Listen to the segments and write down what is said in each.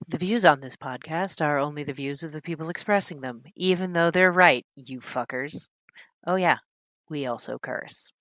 The views on this podcast are only the views of the people expressing them, even though they're right, you fuckers. Oh, yeah, we also curse.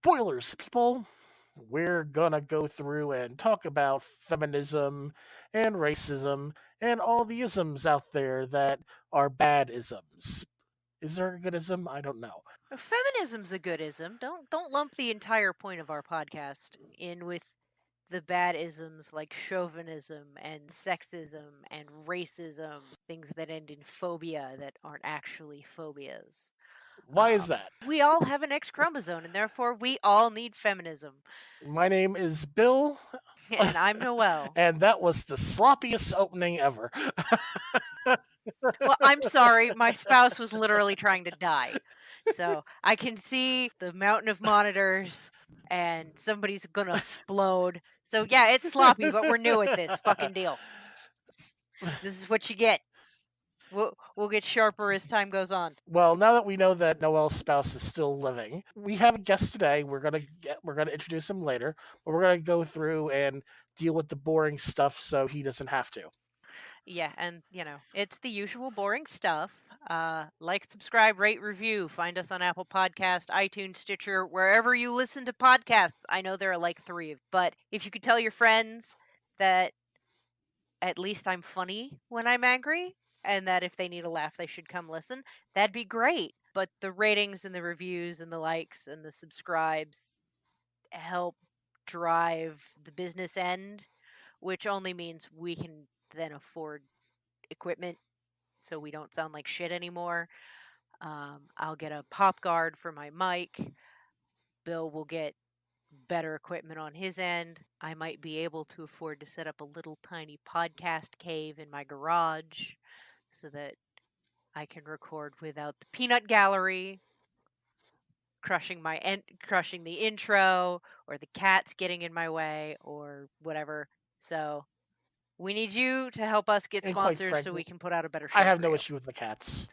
Spoilers, people. We're gonna go through and talk about feminism and racism and all the isms out there that are bad isms. Is there a good ism? I don't know. Feminism's a good ism. Don't lump the entire point of our podcast in with the bad isms like chauvinism and sexism and racism, things that end in phobia that aren't actually phobias. Why is that? We all have an X chromosome, and therefore we all need feminism. My name is Bill, And I'm Noelle. and that was the sloppiest opening ever. Well, I'm sorry. My spouse was literally trying to die. So I can see the mountain of monitors and somebody's gonna explode. So yeah, it's sloppy, but we're new at this fucking deal. This is what you get. We'll get sharper as time goes on. Well, now that we know that Noel's spouse is still living, we have a guest today. We're gonna introduce him later, but we're gonna go through and deal with the boring stuff so he doesn't have to. Yeah, and it's the usual boring stuff. Like, subscribe, rate, review. Find us on Apple Podcast, iTunes, Stitcher, wherever you listen to podcasts. I know there are like 3, but if you could tell your friends that at least I'm funny when I'm angry, and that if they need a laugh, they should come listen, that'd be great. But the ratings and the reviews and the likes and the subscribes help drive the business end, which only means we can then afford equipment so we don't sound like shit anymore. I'll get a pop guard for my mic. Bill will get better equipment on his end. I might be able to afford to set up a little tiny podcast cave in my garage so that I can record without the peanut gallery crushing the intro, or the cats getting in my way, or whatever. So we need you to help us get And quite sponsors so we frankly, can put out a better show. I have for no you. issue with the cats.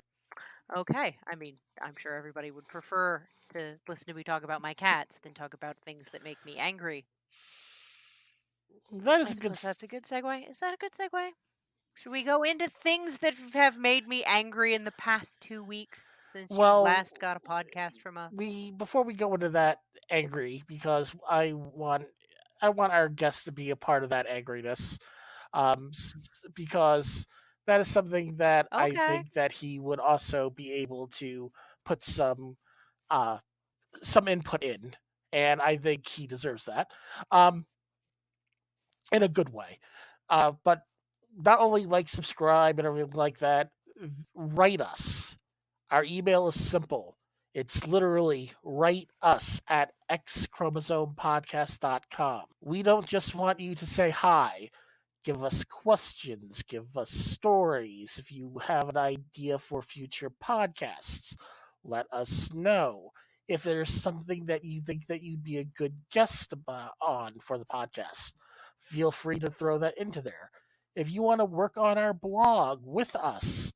Okay. I mean, I'm sure everybody would prefer to listen to me talk about my cats than talk about things that make me angry. That I is a good. suppose that's a good segue. Is that a good segue? Should we go into things that have made me angry in the past 2 weeks since you Well, last got a podcast from us? we before we go into that angry, because I want our guests to be a part of that angriness, because that is something that I Okay. think that he would also be able to put uh some input in, and I think he deserves that, um, in a good way. But not only like, subscribe, and everything like that. Write us. Our email is simple. It's literally write us at xchromosomepodcast.com. We don't just want you to say hi. Give us questions, give us stories. If you have an idea for future podcasts, let us know. If there's something that you think that you'd be a good guest on for the podcast, feel free to throw that into there. If you want to work on our blog with us,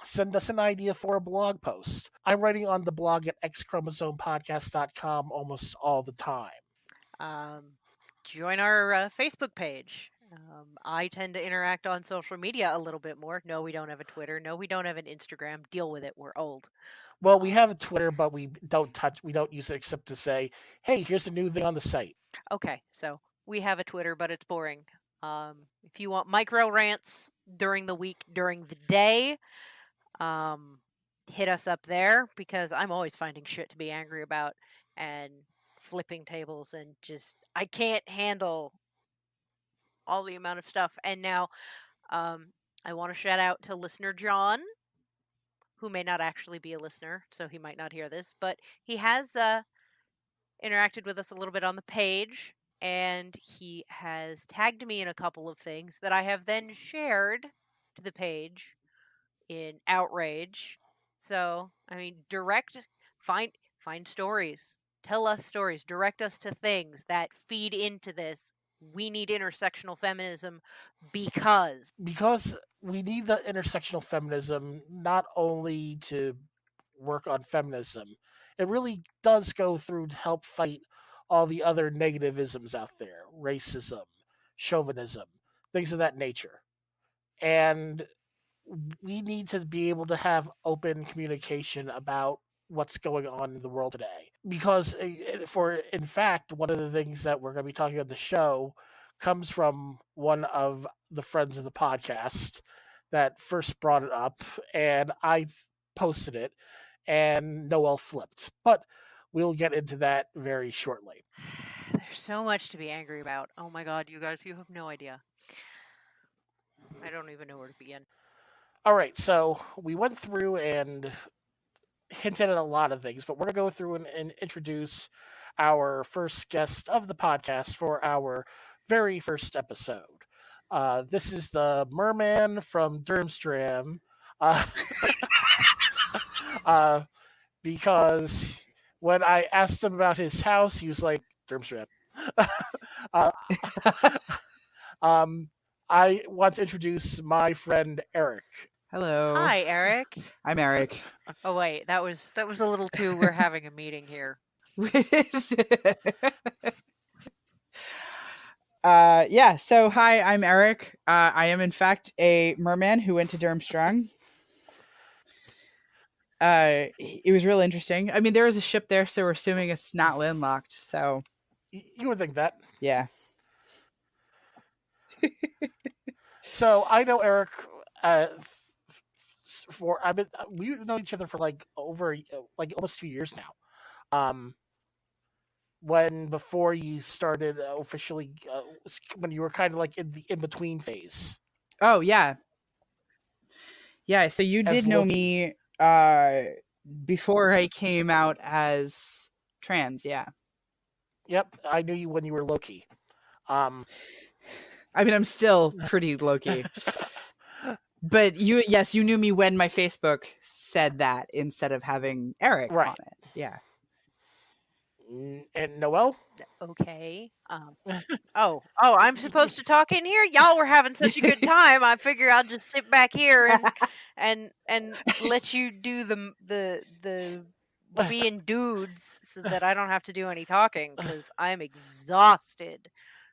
send us an idea for a blog post. I'm writing on the blog at xchromosomepodcast.com almost all the time. Um, join our Facebook page. I tend to interact on social media a little bit more. No, we don't have a Twitter. No, we don't have an Instagram. Deal with it. We're old. Well, we have a Twitter, but we don't use it except to say, "Hey, here's a new thing on the site." Okay, so we have a Twitter, but it's boring. If you want micro rants during the week, during the day, um, hit us up there because I'm always finding shit to be angry about and flipping tables and just I can't handle all the amount of stuff. And now I want to shout out to listener John, who may not actually be a listener, so he might not hear this, but he has interacted with us a little bit on the page, and he has tagged me in a couple of things that I have then shared to the page in outrage. So, I mean, find stories. Tell us stories. Direct us to things that feed into this. We need intersectional feminism because. Because we need the intersectional feminism not only to work on feminism, it really does go through to help fight all the other negativisms out there, racism, chauvinism, things of that nature. And we need to be able to have open communication about what's going on in the world today, because for in fact, one of the things that we're going to be talking about the show comes from one of the friends of the podcast that first brought it up, and I posted it, and Noel flipped, but we'll get into that very shortly. There's so much to be angry about. Oh my god, you guys, you have no idea. I don't even know where to begin. All right, so we went through and hinted at a lot of things, but we're going to go through and introduce our first guest of the podcast for our very first episode. This is the merman from Durmstrang, uh, uh, because when I asked him about his house, he was like, Durmstrang. uh, um, I want to introduce my friend Eric. Hello. Hi, Eric. I'm Eric. Oh wait, that was a little too. We're having a meeting here. Yeah, so hi, I'm Eric. I am in fact a merman who went to Durmstrang. It was real interesting. I mean, there is a ship there, so we're assuming it's not landlocked. So You would think that. yeah. So I know Eric. For we've known each other for like over like almost 2 years now. When before you started officially, when you were kind of like in the in between phase. Oh yeah. Yeah, so you did know me before I came out as trans, yeah. Yep, I knew you when you were Loki. I mean, I'm still pretty Loki. But you knew me when my Facebook said that instead of having Eric on it. Yeah. And Noel? Okay. Oh, I'm supposed to talk in here? Y'all were having such a good time. I figure I'll just sit back here and let you do the being dudes so that I don't have to do any talking because I'm exhausted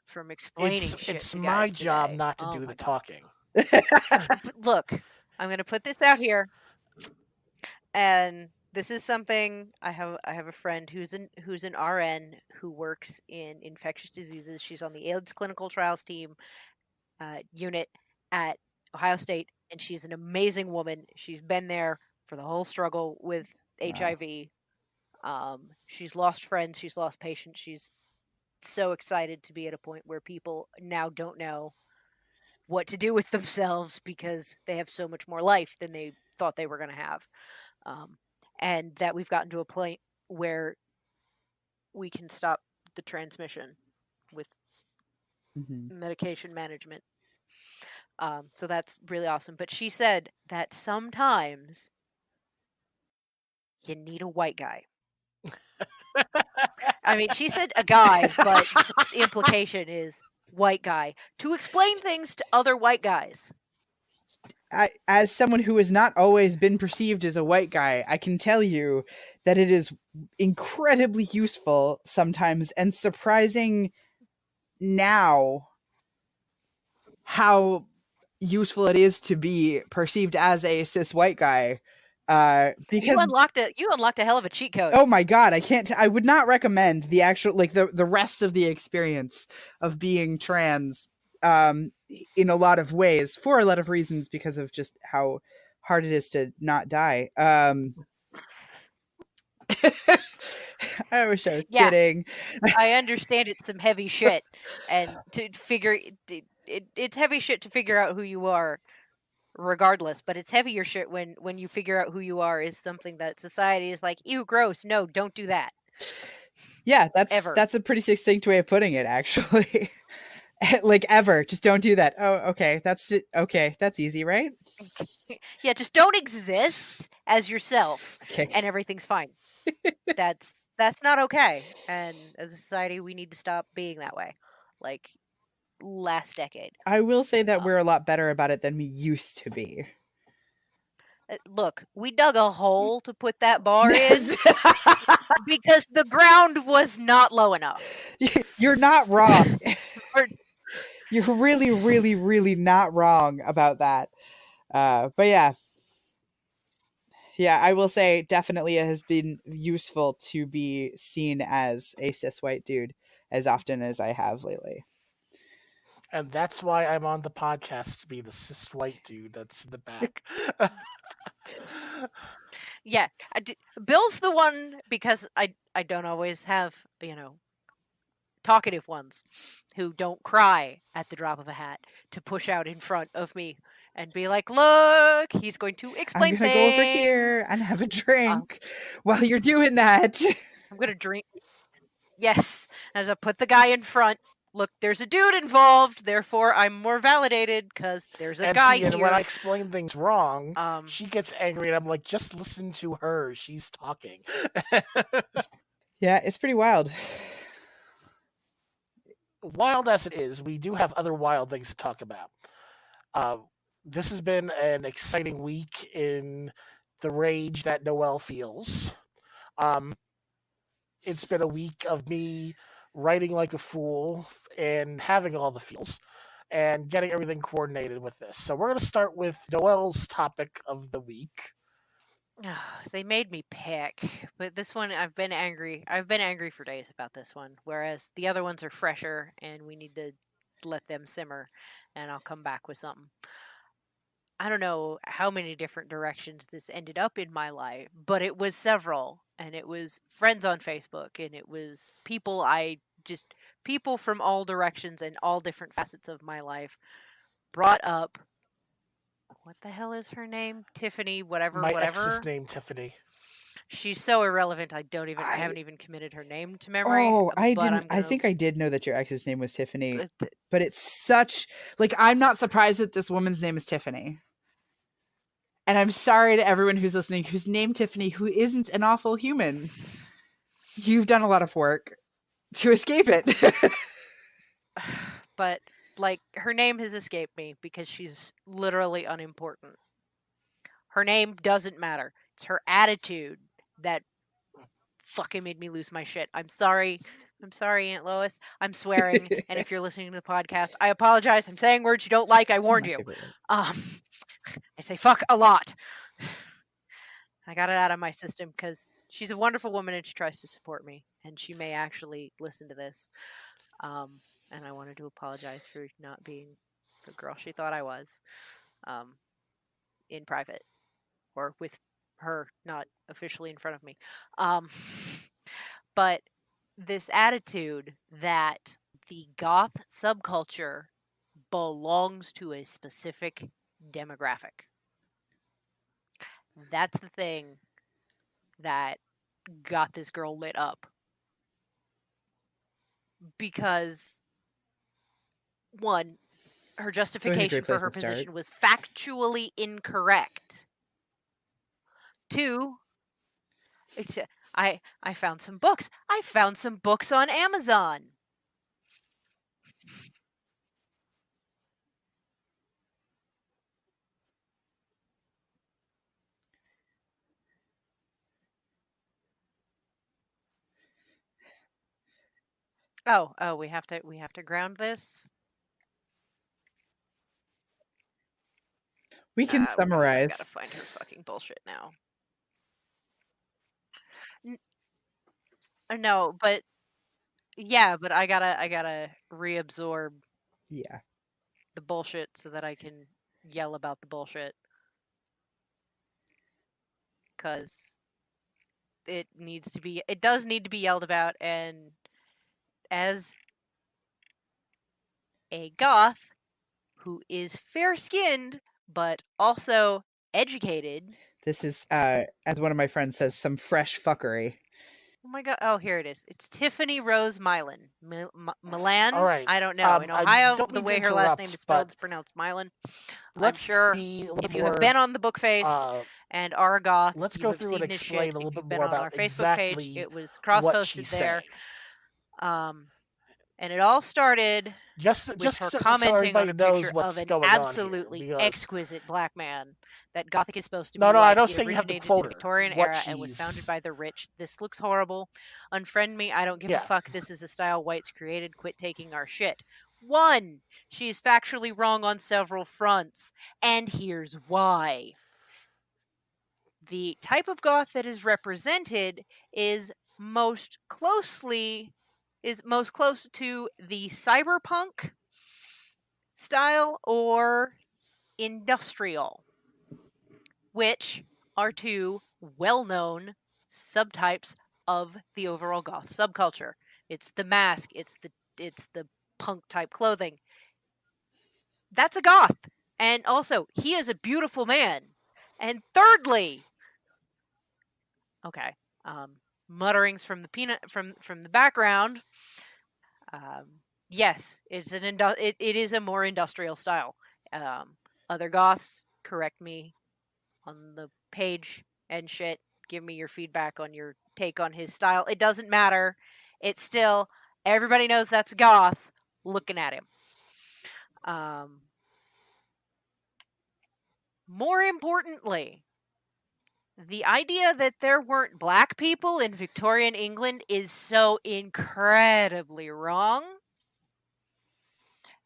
from explaining shit It's to my guys job today. not to Oh do my the God. talking. But look, I'm going to put this out here, and this is something I have a friend who's an RN who works in infectious diseases. She's on the AIDS clinical trials team unit at Ohio State, and she's an amazing woman. She's been there for the whole struggle with HIV. She's lost friends, she's lost patients. She's so excited to be at a point where people now don't know what to do with themselves because they have so much more life than they thought they were going to have. And that we've gotten to a point where we can stop the transmission with medication management. So that's really awesome. But she said that sometimes you need a white guy. I mean, she said a guy, but the implication is white guy to explain things to other white guys. As someone who has not always been perceived as a white guy, I can tell you that it is incredibly useful sometimes and surprising now how useful it is to be perceived as a cis white guy. Because you unlocked a hell of a cheat code. Oh my God, I would not recommend the actual, like the rest of the experience of being trans in a lot of ways for a lot of reasons because of just how hard it is to not die. I wish I was kidding. I understand it's some heavy shit, and to figure it's heavy shit to figure out who you are regardless, but it's heavier shit when you figure out who you are is something that society is like, ew, gross, no, don't do that. Yeah, that's a pretty succinct way of putting it, actually. Like, ever, just don't do that. Oh, okay, that's easy, right? Yeah, just don't exist as yourself, and everything's fine. That's not okay, and as a society we need to stop being that way. Like last decade. I will say that we're a lot better about it than we used to be. Look, we dug a hole to put that bar in because the ground was not low enough. You're not wrong. You're really, really, really not wrong about that. But yeah, I will say definitely it has been useful to be seen as a cis white dude as often as I have lately. And that's why I'm on the podcast, to be the cis white dude that's in the back. Yeah, Bill's the one, because I don't always have, talkative ones who don't cry at the drop of a hat to push out in front of me and be like, look, he's going to explain I'm gonna things. go over here and have a drink while you're doing that. I'm gonna drink. Yes, as I put the guy in front. Look, there's a dude involved, therefore I'm more validated because there's a guy here. And when I explain things wrong, she gets angry, and I'm like, just listen to her. She's talking. Yeah, it's pretty wild. Wild as it is, we do have other wild things to talk about. This has been an exciting week in the rage that Noelle feels. It's been a week of me writing like a fool and having all the feels and getting everything coordinated with this. So we're going to start with Noelle's topic of the week. They made me pick, but this one I've been angry. I've been angry for days about this one, whereas the other ones are fresher and we need to let them simmer, and I'll come back with something. I don't know how many different directions this ended up in my life, but it was several, and it was friends on Facebook, and it was people from all directions and all different facets of my life brought up, what the hell is her name? Tiffany, whatever. My ex's name, Tiffany. She's so irrelevant. I haven't even committed her name to memory. Oh, I didn't. I think I did know that your ex's name was Tiffany, but it's such, like, I'm not surprised that this woman's name is Tiffany. And I'm sorry to everyone who's listening who's named Tiffany, who isn't an awful human. You've done a lot of work to escape it. But, like, her name has escaped me because she's literally unimportant. Her name doesn't matter. It's her attitude that fucking made me lose my shit. I'm sorry. I'm sorry, Aunt Lois. I'm swearing. And if you're listening to the podcast, I apologize. I'm saying words you don't like. I warned you. I say fuck a lot. I got it out of my system because she's a wonderful woman and she tries to support me. And she may actually listen to this. And I wanted to apologize for not being the girl she thought I was in private or with her, not officially in front of me. But this attitude that the goth subculture belongs to a specific demographic. That's the thing that got this girl lit up. Because, one, her justification for her position was factually incorrect. Two, I found some books. I found some books on Amazon. Oh, we have to ground this. We can summarize. I gotta find her fucking bullshit now. No, but yeah, but I gotta reabsorb. Yeah. The bullshit so that I can yell about the bullshit. Because it does need to be yelled about, and as a goth who is fair-skinned but also educated. This is, as one of my friends says, some fresh fuckery. Oh my god! Oh, here it is. It's Tiffany Rose Milan. Milan. All right. I don't know. In Ohio, the way her last name is spelled is pronounced Milan. I'm sure if you have been on the book face and are a goth, let's go through and explain a little bit more about our Facebook exactly page. It was cross-posted there. And it all started with her commenting on a picture of an absolutely exquisite black man that Gothic is supposed to be. No, I don't say you have to quote in the Victorian era and was founded by the rich. This looks horrible. Unfriend me. I don't give a fuck. This is a style whites created. Quit taking our shit. 1, she's factually wrong on several fronts, and here's why. The type of goth that is represented is most close to the cyberpunk style or industrial, which are two well-known subtypes of the overall goth subculture. It's the mask, it's the punk type clothing. That's a goth. And also, he is a beautiful man. And thirdly, okay, mutterings from the background. Yes, it is a more industrial style. Other goths, correct me on the page and shit. Give me your feedback on your take on his style. It doesn't matter. It's still, everybody knows that's goth looking at him. More importantly, the idea that there weren't black people in Victorian England is so incredibly wrong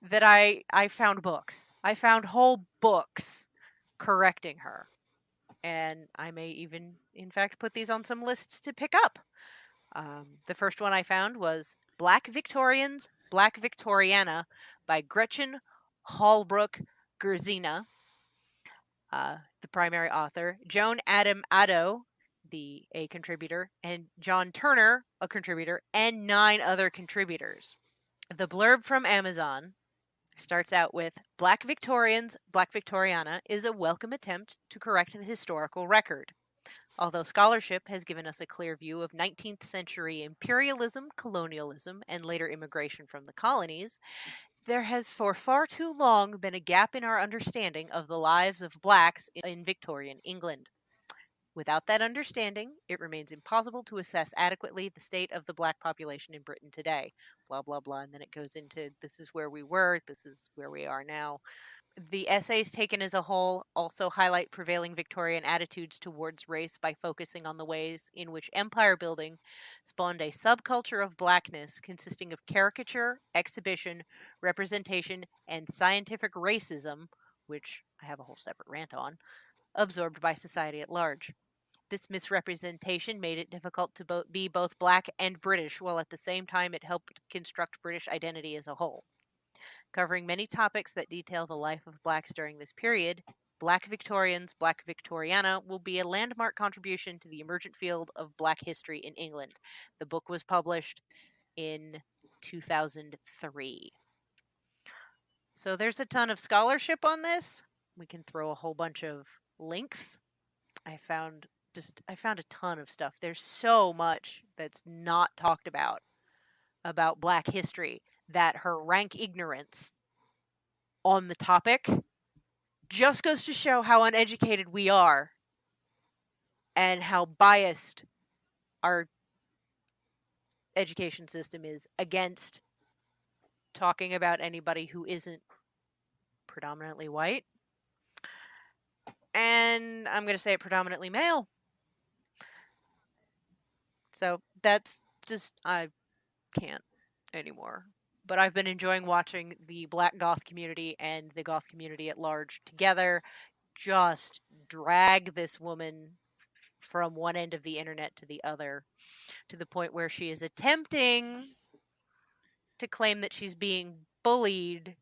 that I found books. I found whole books correcting her. And I may even, in fact, put these on some lists to pick up. The first one I found was Black Victorians, Black Victoriana by Gretchen Hallbrook Gerzina. The primary author, Joan Adam Addo, a contributor, and John Turner, a contributor, and 9 other contributors. The blurb from Amazon starts out with, Black Victorians, Black Victoriana is a welcome attempt to correct the historical record. Although scholarship has given us a clear view of 19th century imperialism, colonialism, and later immigration from the colonies, there has for far too long been a gap in our understanding of the lives of blacks in Victorian England. Without that understanding, it remains impossible to assess adequately the state of the black population in Britain today. Blah, blah, blah. And then it goes into, this is where we were, this is where we are now. The essays taken as a whole also highlight prevailing Victorian attitudes towards race by focusing on the ways in which empire building spawned a subculture of blackness consisting of caricature, exhibition, representation, and scientific racism, which I have a whole separate rant on, absorbed by society at large. This misrepresentation made it difficult to be both black and British, while at the same time it helped construct British identity as a whole. Covering many topics that detail the life of blacks during this period, Black Victorians, Black Victoriana will be a landmark contribution to the emergent field of black history in England. The book was published in 2003. So there's a ton of scholarship on this. We can throw a whole bunch of links. I found a ton of stuff. There's so much that's not talked about black history that her rank ignorance on the topic just goes to show how uneducated we are and how biased our education system is against talking about anybody who isn't predominantly white. And I'm going to say it, predominantly male. So that's just, I can't anymore. But I've been enjoying watching the Black goth community and the goth community at large together just drag this woman from one end of the internet to the other, to the point where she is attempting to claim that she's being bullied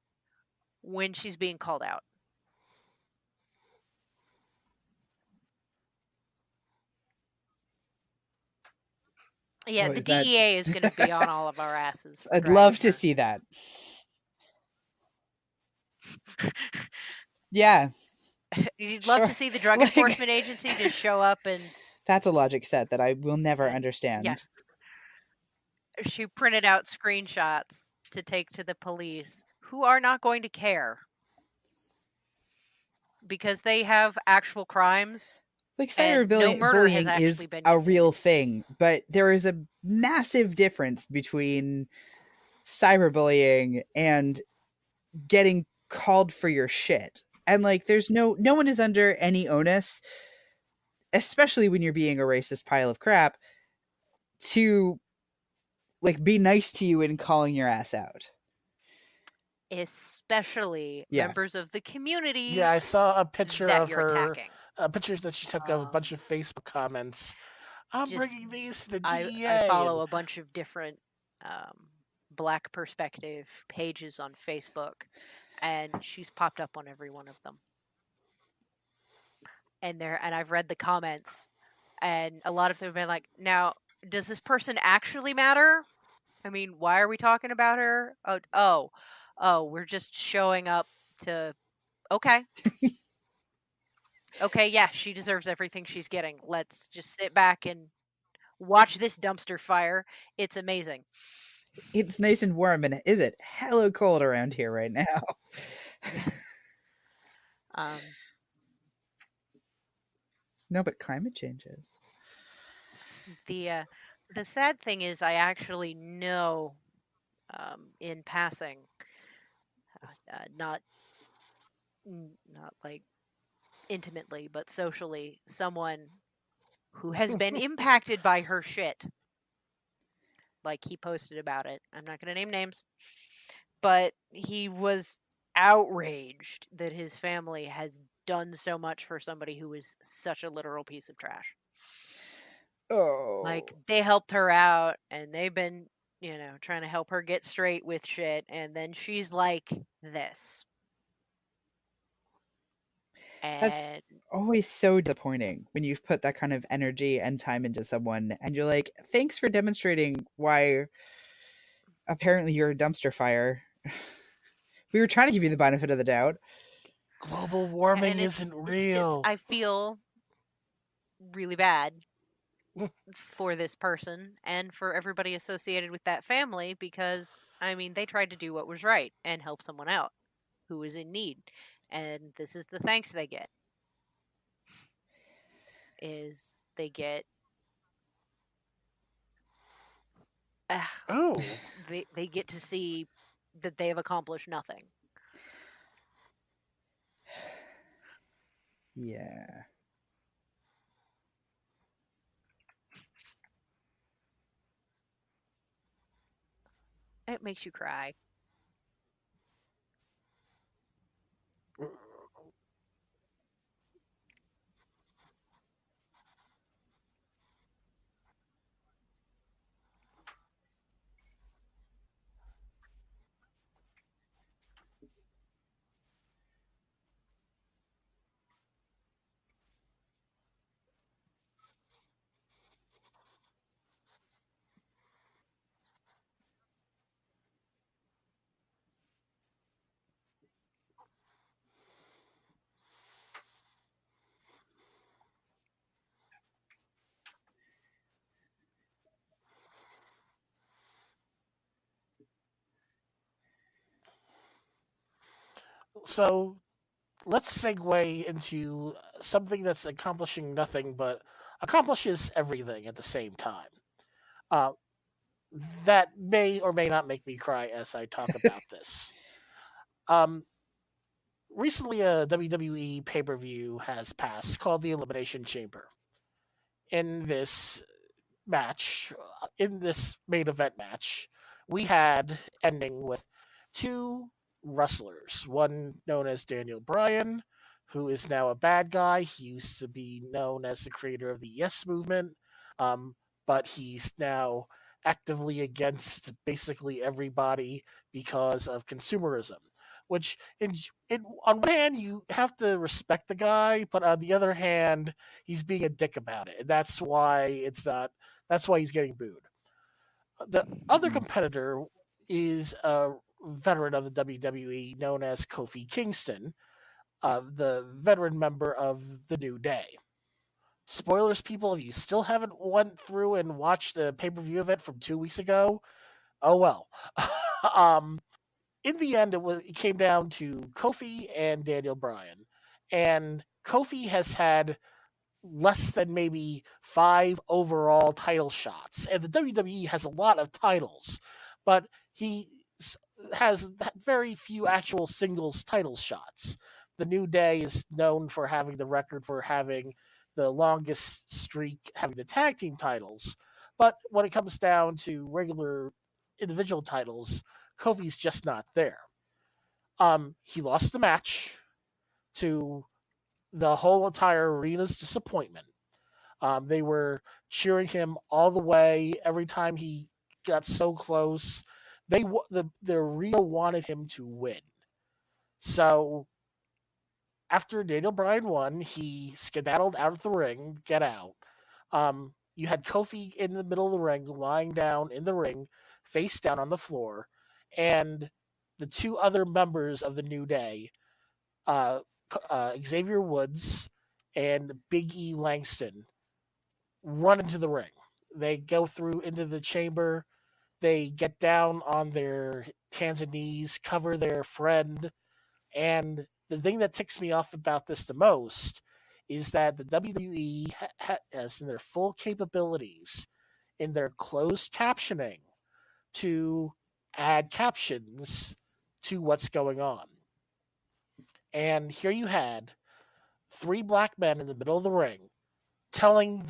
when she's being called out. Yeah, the DEA is going to be on all of our asses. I'd love to see that. Yeah. You'd love to see the Drug Enforcement Agency just show up and... That's a logic set that I will never understand. Yeah. She printed out screenshots to take to the police, who are not going to care. Because they have actual crimes. Like, cyberbullying is a real thing, but there is a massive difference between cyberbullying and getting called for your shit. And, like, there's no one is under any onus, especially when you're being a racist pile of crap, to, like, be nice to you in calling your ass out. Especially members of the community. Yeah, I saw a picture of her. Attacking. Pictures that she took of a bunch of Facebook comments. I'm bringing these to the DEA. I follow a bunch of different black perspective pages on Facebook, and she's popped up on every one of them. And I've read the comments, and a lot of them have been like, now, does this person actually matter? I mean, why are we talking about her? Oh, we're just showing up to... Okay. Okay, yeah, she deserves everything she's getting. Let's just sit back and watch this dumpster fire. It's amazing. It's nice and warm, and is it hella cold around here right now? No, but climate changes. The sad thing is, I actually know, in passing, not like intimately, but socially, someone who has been impacted by her shit. Like, he posted about it. I'm not going to name names, but he was outraged that his family has done so much for somebody who is such a literal piece of trash. Oh. Like, they helped her out, and they've been, trying to help her get straight with shit, and then she's like this. That's always so disappointing when you've put that kind of energy and time into someone, and you're like, thanks for demonstrating why apparently you're a dumpster fire. We were trying to give you the benefit of the doubt. Global warming isn't real. I feel really bad for this person and for everybody associated with that family, because, I mean, they tried to do what was right and help someone out who was in need. And this is the thanks they get. Is they get... they get to see that they have accomplished nothing. Yeah. It makes you cry. So let's segue into something that's accomplishing nothing but accomplishes everything at the same time. Uh, that may or may not make me cry as I talk about this. Um, Recently, a WWE pay per view has passed called the Elimination Chamber. In this in this main event match, we had ending with two wrestlers, one known as Daniel Bryan, who is now a bad guy. He used to be known as the creator of the Yes Movement, um, but he's now actively against basically everybody because of consumerism. Which, on one hand, you have to respect the guy, but on the other hand, he's being a dick about it, and that's why he's getting booed. The other competitor is a veteran of the WWE known as Kofi Kingston, the veteran member of the New Day. Spoilers, people, if you still haven't went through and watched the pay-per-view event from 2 weeks ago, oh well. um, in the end, it came down to Kofi and Daniel Bryan, and Kofi has had less than maybe 5 overall title shots. And the WWE has a lot of titles, but he has very few actual singles title shots. The New Day is known for having the record for having the longest streak having the tag team titles. But when it comes down to regular individual titles, Kofi's just not there. He lost the match to the whole entire arena's disappointment. They were cheering him all the way every time he got so close. The arena wanted him to win. So after Daniel Bryan won, he skedaddled out of the ring, get out. You had Kofi in the middle of the ring, lying down in the ring, face down on the floor, and the two other members of the New Day, uh, Xavier Woods and Big E Langston, run into the ring. They go through into the chamber. They get down on their hands and knees, cover their friend. And the thing that ticks me off about this the most is that the WWE has in their full capabilities in their closed captioning to add captions to what's going on. And here you had three black men in the middle of the ring telling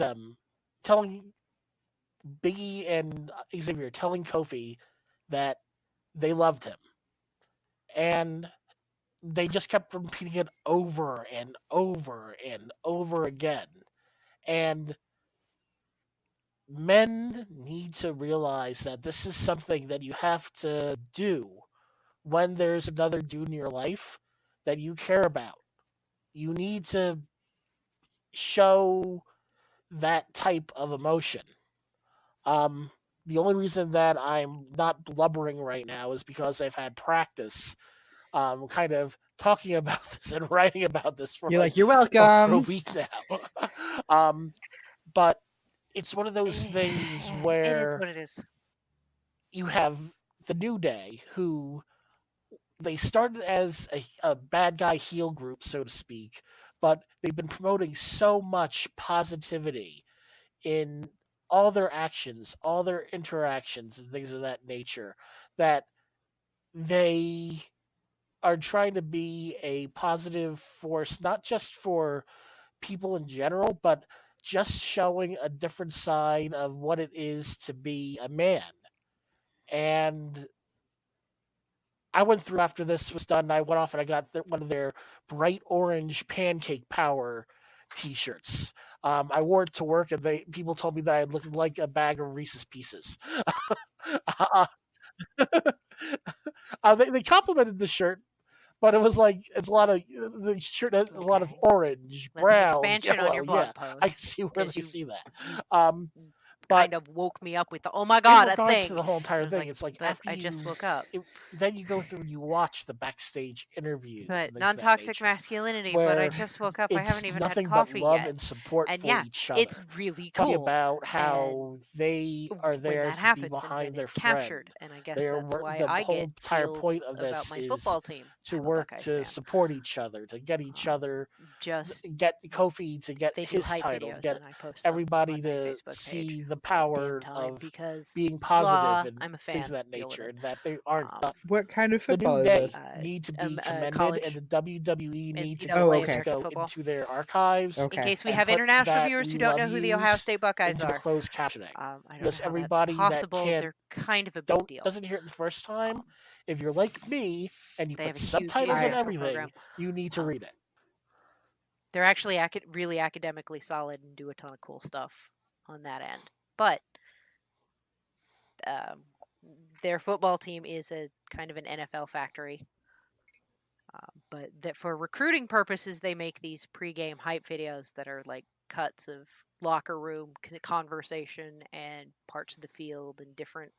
Biggie and Xavier telling Kofi that they loved him. And they just kept repeating it over and over and over again. And men need to realize that this is something that you have to do when there's another dude in your life that you care about. You need to show that type of emotion. Um, the only reason that I'm not blubbering right now is because I've had practice, kind of talking about this and writing about this for You're like like, you're over a welcome. week now. But it's one of those things It is where what it is. you have the New Day, who they started as a bad guy heel group, so to speak, but they've been promoting so much positivity in all their actions, all their interactions, and things of that nature, that they are trying to be a positive force, not just for people in general, but just showing a different side of what it is to be a man. And I went through after this was done. I went off and I got one of their bright orange pancake power T-shirts. I wore it to work, and people told me that I looked like a bag of Reese's Pieces. uh, they complimented the shirt, but it was like it's a lot of the shirt has a lot of Okay. orange, That's an brown, expansion on yellow. your Yeah, blog I can post see where because they you see that. you Um, but kind of woke me up with the, oh my in god, a regards to thing. the whole And I entire was thing, like, it's like but after I just woke up. then you go through and you watch the backstage interviews But and things of that non-toxic nature, masculinity, but I where just woke up. I it's haven't even had nothing but coffee love yet. and support And for yeah, each it's other. really Talking cool. about And how they are when there that to be happens and then behind their it's friend. captured, and I guess They are that's why the I whole get entire point feels of about this my is football team. to I'm a work Buckeyes to fan. support each other, to get each other, Just get Kofi to get they do his hype title, to videos get and I post them everybody on my to Facebook see page the all the damn power time of because being positive blah, and I'm a things of fan. that Deal with nature, it. and that they aren't done. What kind of The New football is Day this? need to be commended, and College the WWE need to Oh, NCAA okay. American go football. into their archives In Okay. case we and have put international that viewers "We who don't love know who the Ohio yous" State Buckeyes into the are, closed captioning. I don't know Because how that's everybody that possible. can't They're kind of a big deal. doesn't hear it the first time, Um, if you're like me and you they have put a huge subtitles and international everything, program. you need to Um, read it. they're actually really academically solid and do a ton of cool stuff on that end. But um, their football team is a kind of an NFL factory. But that for recruiting purposes, they make these pregame hype videos that are like cuts of locker room conversation and parts of the field and different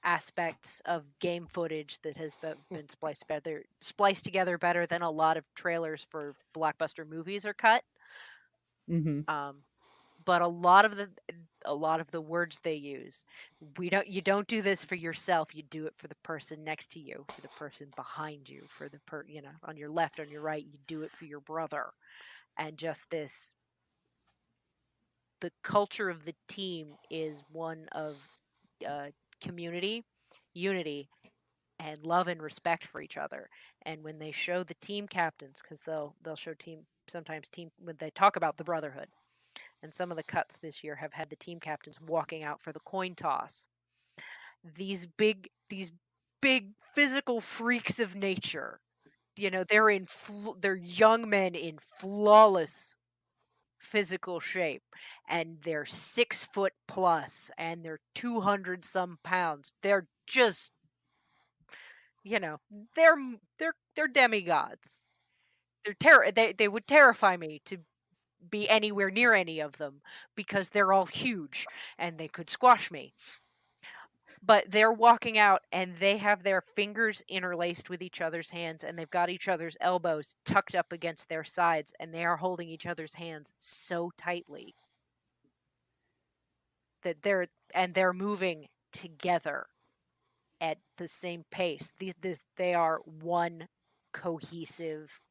aspects of game footage that has been spliced together better than a lot of trailers for blockbuster movies are cut. Mm-hmm. But a lot of the words they use, you don't do this for yourself, you do it for the person next to you, for the person behind you, for the on your left, on your right, you do it for your brother. And just this, the culture of the team is one of uh, community, unity, and love and respect for each other. And when they show the team captains, because they'll show sometimes team when they talk about the brotherhood, and some of the cuts this year have had the team captains walking out for the coin toss. These big physical freaks of nature. They're young men in flawless physical shape, and they're 6 foot plus, and they're 200 some pounds. They're just, you know, they're they're demigods. They would terrify me to be anywhere near any of them because they're all huge and they could squash me. But they're walking out and they have their fingers interlaced with each other's hands and they've got each other's elbows tucked up against their sides and they are holding each other's hands so tightly that they're moving together at the same pace. They are one cohesive,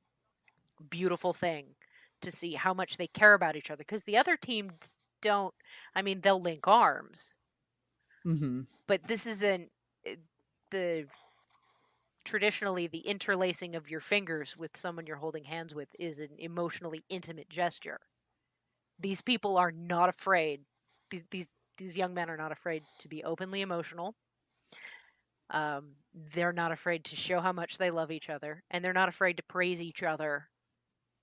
beautiful thing to see how much they care about each other because the other teams don't. I mean, they'll link arms, Mm-hmm. but this isn't the traditionally the interlacing of your fingers with someone you're holding hands with is an emotionally intimate gesture. These people are not afraid. These young men are not afraid to be openly emotional. They're not afraid to show how much they love each other, and they're not afraid to praise each other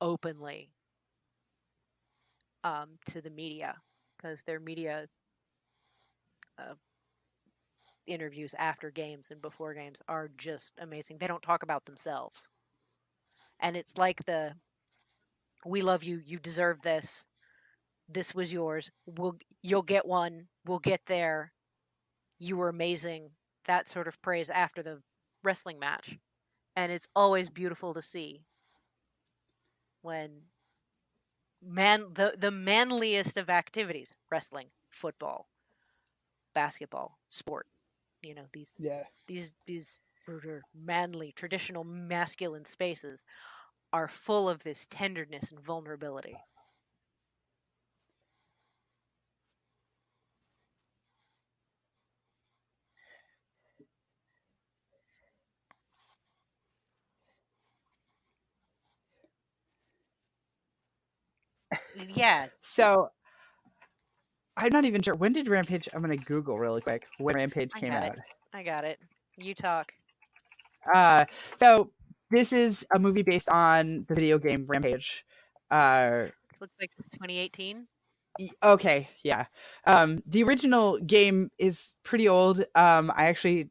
openly to the media because their media uh, interviews after games and before games are just amazing. They don't talk about themselves, and it's like "We love you. You deserve this. This was yours. You'll get one. We'll get there. You were amazing." That sort of praise after the wrestling match, and it's always beautiful to see when the manliest of activities, wrestling, football, basketball, sport, these Yeah. these manly, traditional masculine spaces are full of this tenderness and vulnerability. Yeah. So I'm not even sure. When did Rampage? I'm going to Google really quick when Rampage came out. I got it. You talk. So this is a movie based on the video game Rampage. It looks like 2018. Okay, yeah. The original game is pretty old. I actually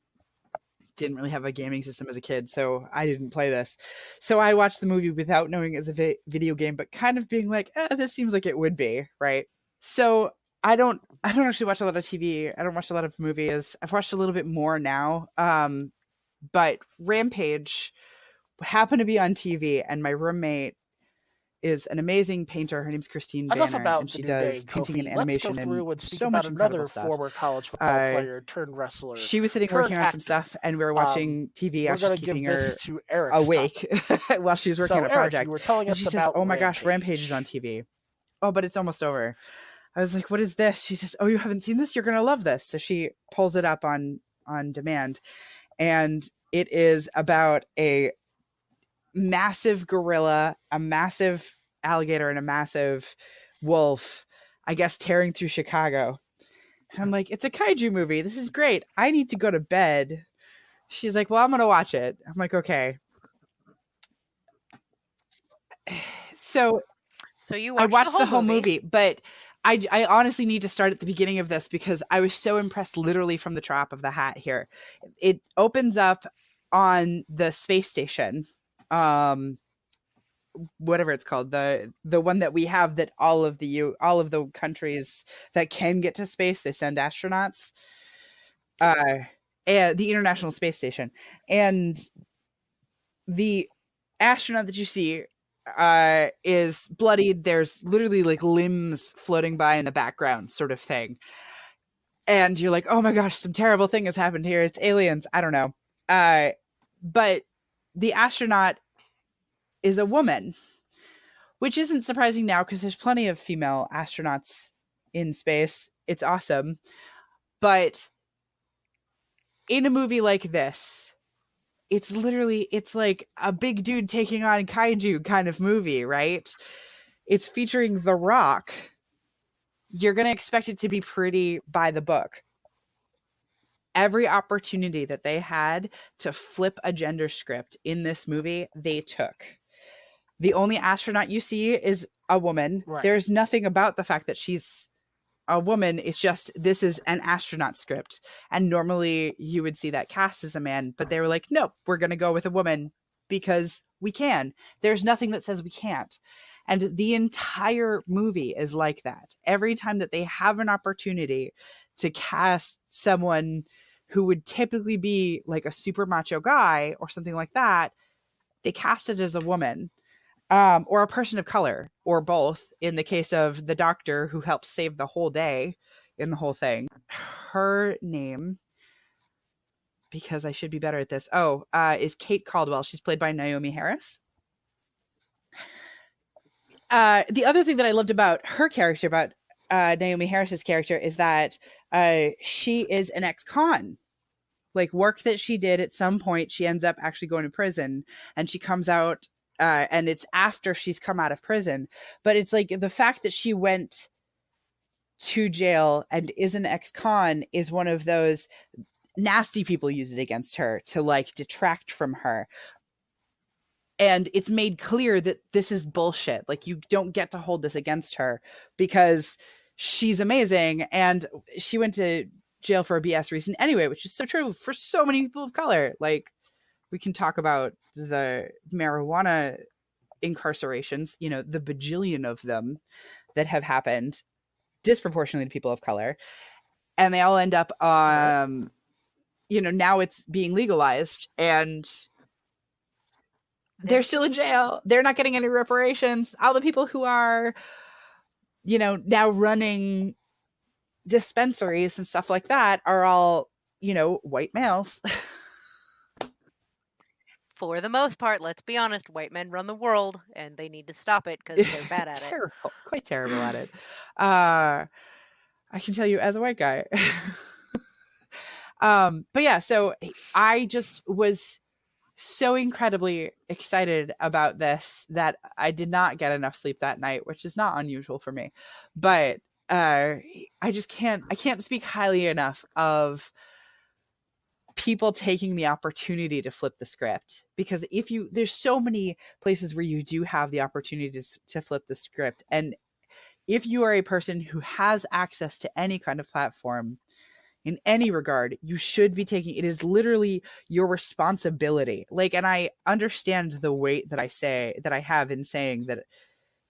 didn't really have a gaming system as a kid, so I didn't play this. So I watched the movie without knowing it was a video game, but kind of being like, this seems like it would be, right? So I don't actually watch a lot of TV. I don't watch a lot of movies. I've watched a little bit more now. But Rampage happened to be on TV, and my roommate is an amazing painter. Her name's Christine Enough Banner, about and she the new does game, painting Kofi. and animation Let's go through and and speak so about much incredible another stuff. former college football player turned wrestler. She was sitting working on some stuff, and we were watching TV. I was just keeping her awake while she was working on a project. You were telling and us she about says, "Oh my gosh, Rampage is on TV." Oh, but it's almost over. I was like, "What is this?" She says, "Oh, you haven't seen this? You're gonna love this." So she pulls it up on demand, and it is about a massive gorilla, a massive alligator, and a massive wolf, I guess, tearing through Chicago. And I'm like, it's a kaiju movie. This is great. I need to go to bed. She's like, well, I'm going to watch it. I'm like, okay. So you I watched the whole movie, but I honestly need to start at the beginning of this because I was so impressed literally from the drop of the hat here. It opens up on the space station. Whatever it's called, the one that we have that all of the countries that can get to space, they send astronauts, and the International Space Station. And the astronaut that you see is bloodied. There's literally like limbs floating by in the background, sort of thing. And you're like, oh my gosh, some terrible thing has happened here. It's aliens. I don't know. But the astronaut is a woman, which isn't surprising now because there's plenty of female astronauts in space. It's awesome. But in a movie like this, it's like a big dude taking on kaiju kind of movie, right? It's featuring The Rock. You're going to expect it to be pretty by the book. Every opportunity that they had to flip a gender script in this movie, they took. The only astronaut you see is a woman. Right. There's nothing about the fact that she's a woman. It's just, this is an astronaut script. And normally you would see that cast as a man, but they were like, no, we're going to go with a woman because we can. There's nothing that says we can't. And the entire movie is like that. Every time that they have an opportunity to cast someone who would typically be like a super macho guy or something like that, they cast it as a woman. Or a person of color, or both, in the case of the doctor who helps save the whole day in the whole thing. Her name, because I should be better at this, is Kate Caldwell. She's played by Naomi Harris. The other thing that I loved about her character, about Naomi Harris's character, is that she is an ex-con. Like, work that she did at some point, she ends up actually going to prison, and she comes out and it's after she's come out of prison. But it's like the fact that she went to jail and is an ex-con is one of those nasty people use it against her to like detract from her. And it's made clear that this is bullshit. Like, you don't get to hold this against her because she's amazing. And she went to jail for a BS reason anyway, which is so true for so many people of color. Like, we can talk about the marijuana incarcerations, the bajillion of them that have happened disproportionately to people of color. And they all end up, now it's being legalized and they're still in jail. They're not getting any reparations. All the people who are, now running dispensaries and stuff like that are all, white males. For the most part, let's be honest, white men run the world and they need to stop it because they're bad at it. Quite terrible at it. I can tell you as a white guy. But yeah, so I just was so incredibly excited about this that I did not get enough sleep that night, which is not unusual for me. But I can't speak highly enough of people taking the opportunity to flip the script, because there's so many places where you do have the opportunity to flip the script. And if you are a person who has access to any kind of platform in any regard, you should be taking it. Is literally your responsibility. Like, and I understand the weight that I have in saying that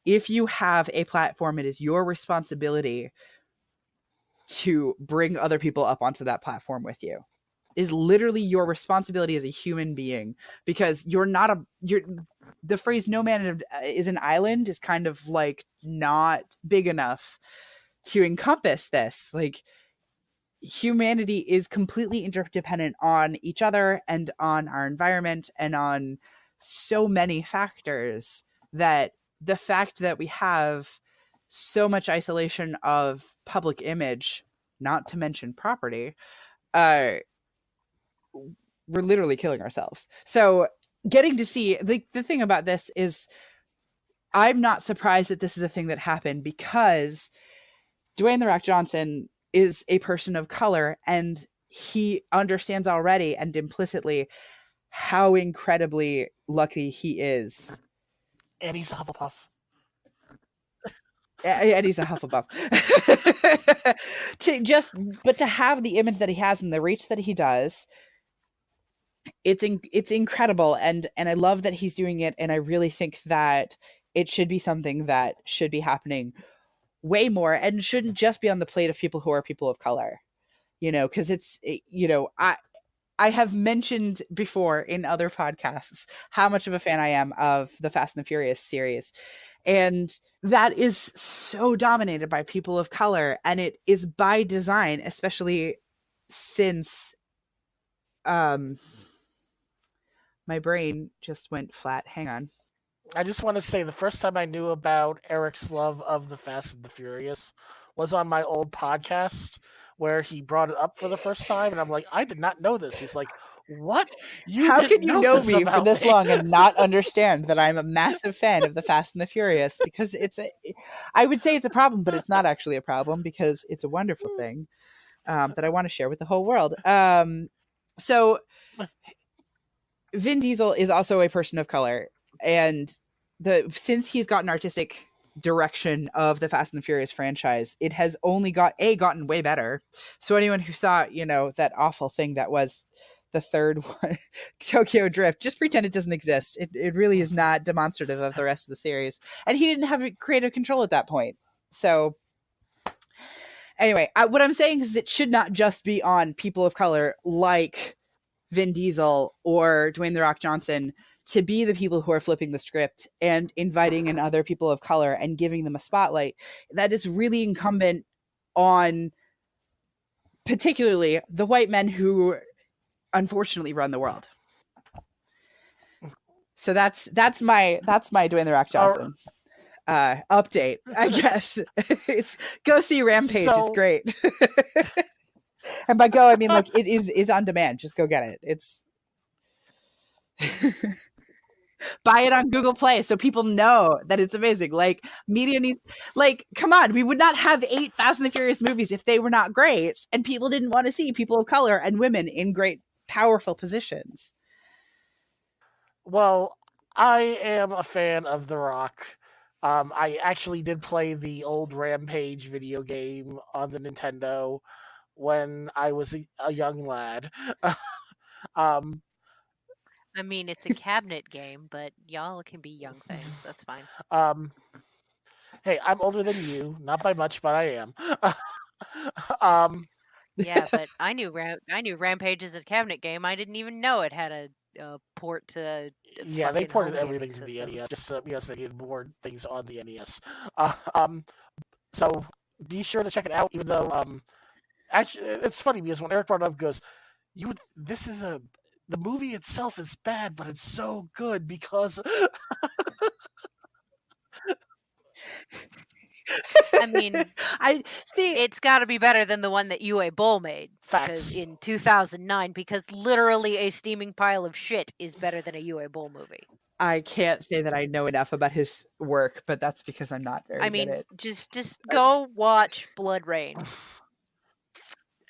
if you have a platform, it is your responsibility to bring other people up onto that platform with you. It is literally your responsibility as a human being, because the phrase "no man is an island" is kind of like not big enough to encompass this. Like, humanity is completely interdependent on each other and on our environment and on so many factors, that the fact that we have so much isolation of public image, not to mention property, we're literally killing ourselves. So getting to see the thing about this is, I'm not surprised that this is a thing that happened, because Dwayne "The Rock" Johnson is a person of color, and he understands already and implicitly how incredibly lucky he is. And he's a Hufflepuff. And he's a Hufflepuff. But to have the image that he has and the reach that he does, it's incredible, and I love that he's doing it, and I really think that it should be something that should be happening way more, and shouldn't just be on the plate of people who are people of color, because I have mentioned before in other podcasts how much of a fan I am of the Fast and the Furious series, and that is so dominated by people of color, and it is by design, especially since my brain just went flat. Hang on. I just want to say the first time I knew about Eric's love of the Fast and the Furious was on my old podcast, where he brought it up for the first time, and I'm like, I did not know this. He's like, what? How can you know this me for about this me? long and not understand that I'm a massive fan of the Fast and the Furious? Because I would say it's a problem, but it's not actually a problem, because it's a wonderful thing that I want to share with the whole world. So Vin Diesel is also a person of color, and since he's gotten artistic direction of the Fast and the Furious franchise, it has only gotten way better. So anyone who saw, that awful thing that was the third one, Tokyo Drift, just pretend it doesn't exist. It really is not demonstrative of the rest of the series. And he didn't have creative control at that point. So anyway, what I'm saying is it should not just be on people of color like Vin Diesel or Dwayne "The Rock" Johnson to be the people who are flipping the script and inviting in other people of color and giving them a spotlight. That is really incumbent on particularly the white men who unfortunately run the world. So that's my Dwayne "The Rock" Johnson update, I guess. Go see Rampage. It's great. And by go, I mean, like, it is on demand. Just go get it. It's buy it on Google Play so people know that it's amazing. Like, media needs, like, come on, we would not have 8 Fast and the Furious movies if they were not great, and people didn't want to see people of color and women in great, powerful positions. Well, I am a fan of The Rock. I actually did play the old Rampage video game on the Nintendo when I was a young lad. I mean, it's a cabinet game, but y'all can be young things. That's fine. Hey, I'm older than you, not by much, but I am. Yeah, but I knew Rampage is a cabinet game. I didn't even know it had a port to. Yeah, they ported everything to the NES just because they needed more things on the NES. So be sure to check it out. Even though, actually, it's funny because when Eric brought it up, he goes, the movie itself is bad, but it's so good because. I mean, it's got to be better than the one that UA Bull made. Facts. in 2009, because literally a steaming pile of shit is better than a UA Bowl movie. I can't say that I know enough about his work, but that's because I'm not very good at. Just go watch Blood Rain.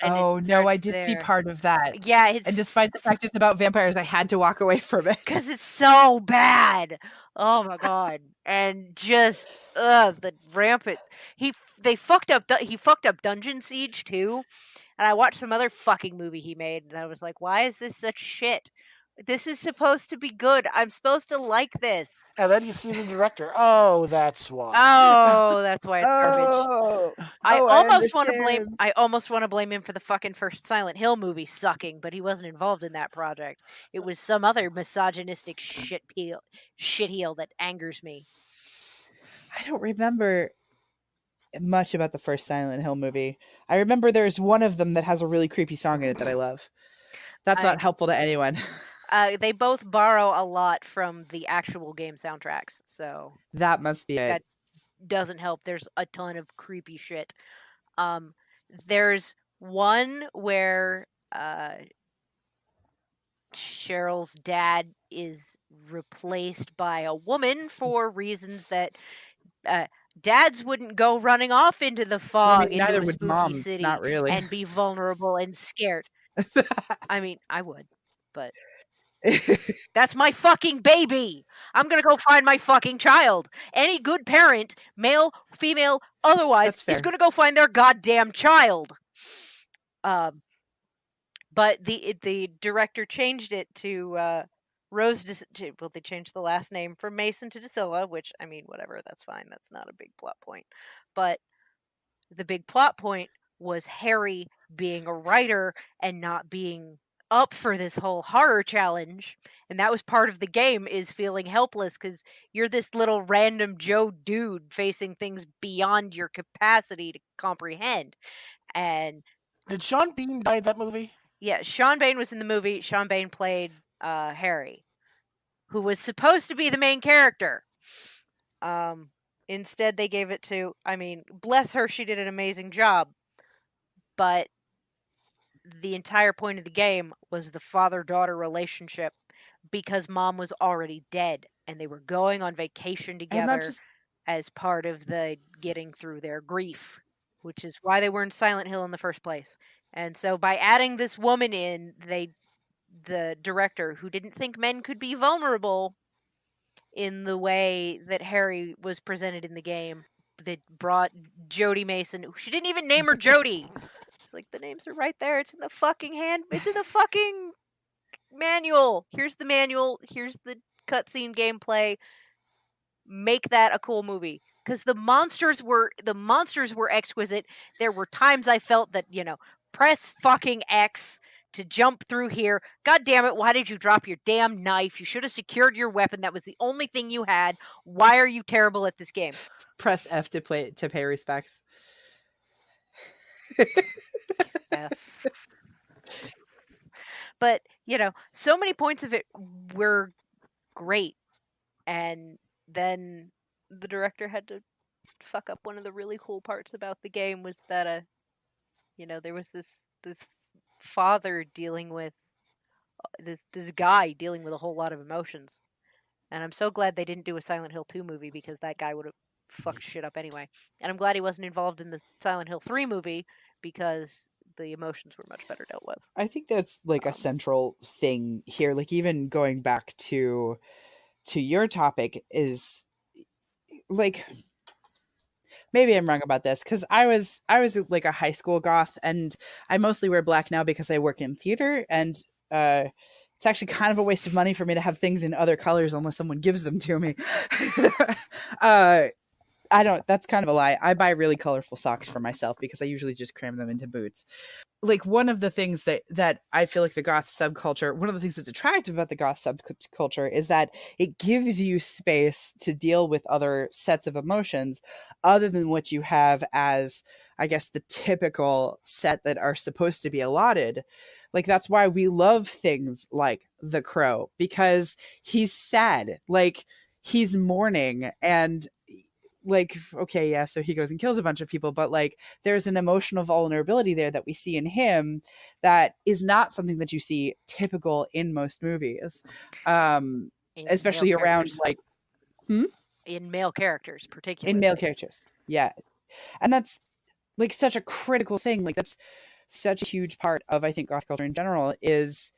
Oh no, I did see part of that. Yeah, and despite the fact it's about vampires, I had to walk away from it because it's so bad. Oh my god! And just the rampant. He fucked up Dungeon Siege too. And I watched some other fucking movie he made, and I was like, why is this such shit? This is supposed to be good. I'm supposed to like this. And then you see the director. Oh, that's why. Oh, that's why it's garbage. Oh, I I almost want to blame. understand. I almost want to blame him for the fucking first Silent Hill movie sucking, but he wasn't involved in that project. It was some other misogynistic shitheel that angers me. I don't remember much about the first Silent Hill movie. I remember there's one of them that has a really creepy song in it that I love. That's not helpful to anyone. They both borrow a lot from the actual game soundtracks, so that must be it. That doesn't help. There's a ton of creepy shit. There's one where Cheryl's dad is replaced by a woman for reasons that dads wouldn't go running off into the fog into a spooky moms, city not really. and be vulnerable and scared. I mean, I would, but that's my fucking baby. I'm gonna go find my fucking child. Any good parent, male, female, otherwise, is gonna go find their goddamn child. But the director changed it to Rose. Well, they changed the last name from Mason to De Silva, which, I mean, whatever, that's fine. That's not a big plot point. But the big plot point was Harry being a writer and not being up for this whole horror challenge. And that was part of the game, is feeling helpless because you're this little random Joe dude facing things beyond your capacity to comprehend. And did Sean Bean die in that movie? Yeah, Sean Bain was in the movie. Sean Bain played Harry, who was supposed to be the main character. Instead, they gave it to, I mean, bless her, she did an amazing job. But the entire point of the game was the father-daughter relationship, because mom was already dead and they were going on vacation together as part of the getting through their grief, which is why they were in Silent Hill in the first place. And so by adding this woman in, the director, who didn't think men could be vulnerable in the way that Harry was presented in the game, that brought Jodie Mason. She didn't even name her Jodie. It's like, the names are right there. It's in the fucking it's in the fucking manual. Here's the manual. Here's the cutscene gameplay. Make that a cool movie. Because the monsters were exquisite. There were times I felt that, press fucking X to jump through here. God damn it, why did you drop your damn knife? You should have secured your weapon. That was the only thing you had. Why are you terrible at this game? Press F to pay respects. F. But, so many points of it were great. And then the director had to fuck up one of the really cool parts about the game, was that there was this father dealing with this guy dealing with a whole lot of emotions. And I'm so glad they didn't do a Silent Hill 2 movie, because that guy would have fucked shit up anyway. And I'm glad he wasn't involved in the Silent Hill 3 movie, because the emotions were much better dealt with. I think that's like a central thing here. Like, even going back to your topic, is like, maybe I'm wrong about this, because I was like a high school goth, and I mostly wear black now because I work in theater, and it's actually kind of a waste of money for me to have things in other colors unless someone gives them to me. That's kind of a lie. I buy really colorful socks for myself because I usually just cram them into boots. Like, one of the things that I feel like the goth subculture, one of the things that's attractive about the goth subculture, is that it gives you space to deal with other sets of emotions other than what you have as, I guess, the typical set that are supposed to be allotted. Like, that's why we love things like The Crow, because he's sad. Like, he's mourning, and like, okay, yeah, so he goes and kills a bunch of people, but like there's an emotional vulnerability there that we see in him that is not something that you see typical in most movies, especially around like in male characters, particularly in male characters. Yeah. And that's like such a critical thing. Like that's such a huge part of, I think, goth culture in general, is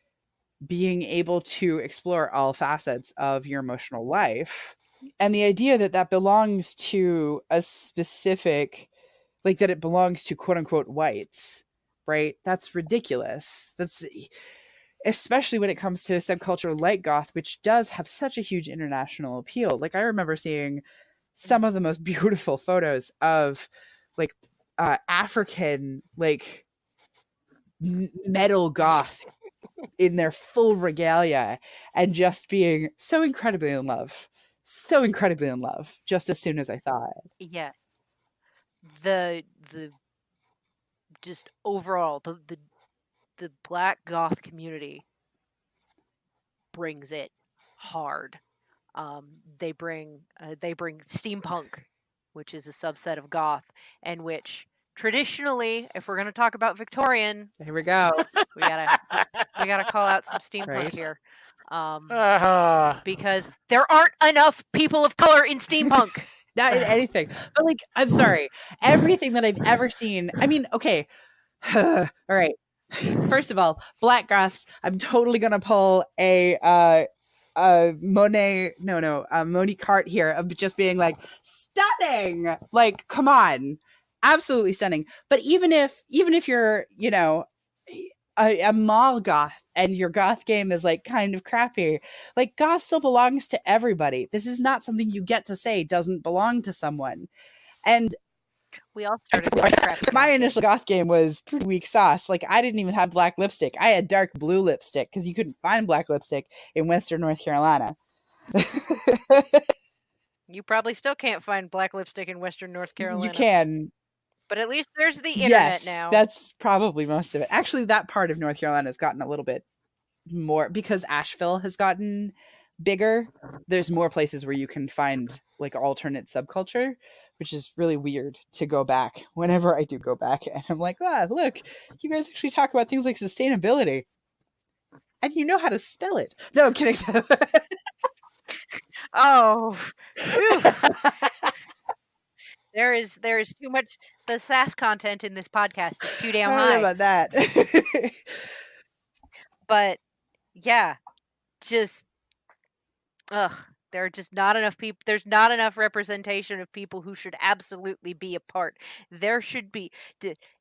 being able to explore all facets of your emotional life. And the idea that that belongs to a specific, like that it belongs to quote unquote whites, right? That's ridiculous. That's especially when it comes to a subculture like goth, which does have such a huge international appeal. Like I remember seeing some of the most beautiful photos of like African like metal goth in their full regalia and just being so incredibly in love just as soon as I saw it. Yeah. The just overall the black goth community brings it hard. They bring steampunk, which is a subset of goth, and which traditionally, if we're going to talk about Victorian, here we go. we gotta call out some steampunk Right. here, because there aren't enough people of color in steampunk. Not in anything, but like, I'm sorry, everything that I've ever seen. I mean, okay, all right. First of all, black goths. I'm totally gonna pull a Monique Hart here of just being like stunning. Like, come on, absolutely stunning. But even if you're, you know, a mall goth and your goth game is like kind of crappy, like goth still belongs to everybody. This is not something you get to say doesn't belong to someone. And we all started with crappy. My initial goth game was pretty weak sauce. Like I didn't even have black lipstick. I had dark blue lipstick because you couldn't find black lipstick in Western North Carolina. You probably still can't find black lipstick in Western North Carolina. You can. But at least there's the internet now. That's probably most of it. Actually, that part of North Carolina has gotten a little bit more because Asheville has gotten bigger. There's more places where you can find like alternate subculture, which is really weird to go back whenever I do go back. And I'm like, look, you guys actually talk about things like sustainability. And you know how to spell it. No, I'm kidding. Oh. There is too much. The sass content in this podcast is too damn high. I don't know about that. But yeah, just there are just not enough people. There's not enough representation of people who should absolutely be a part. There should be,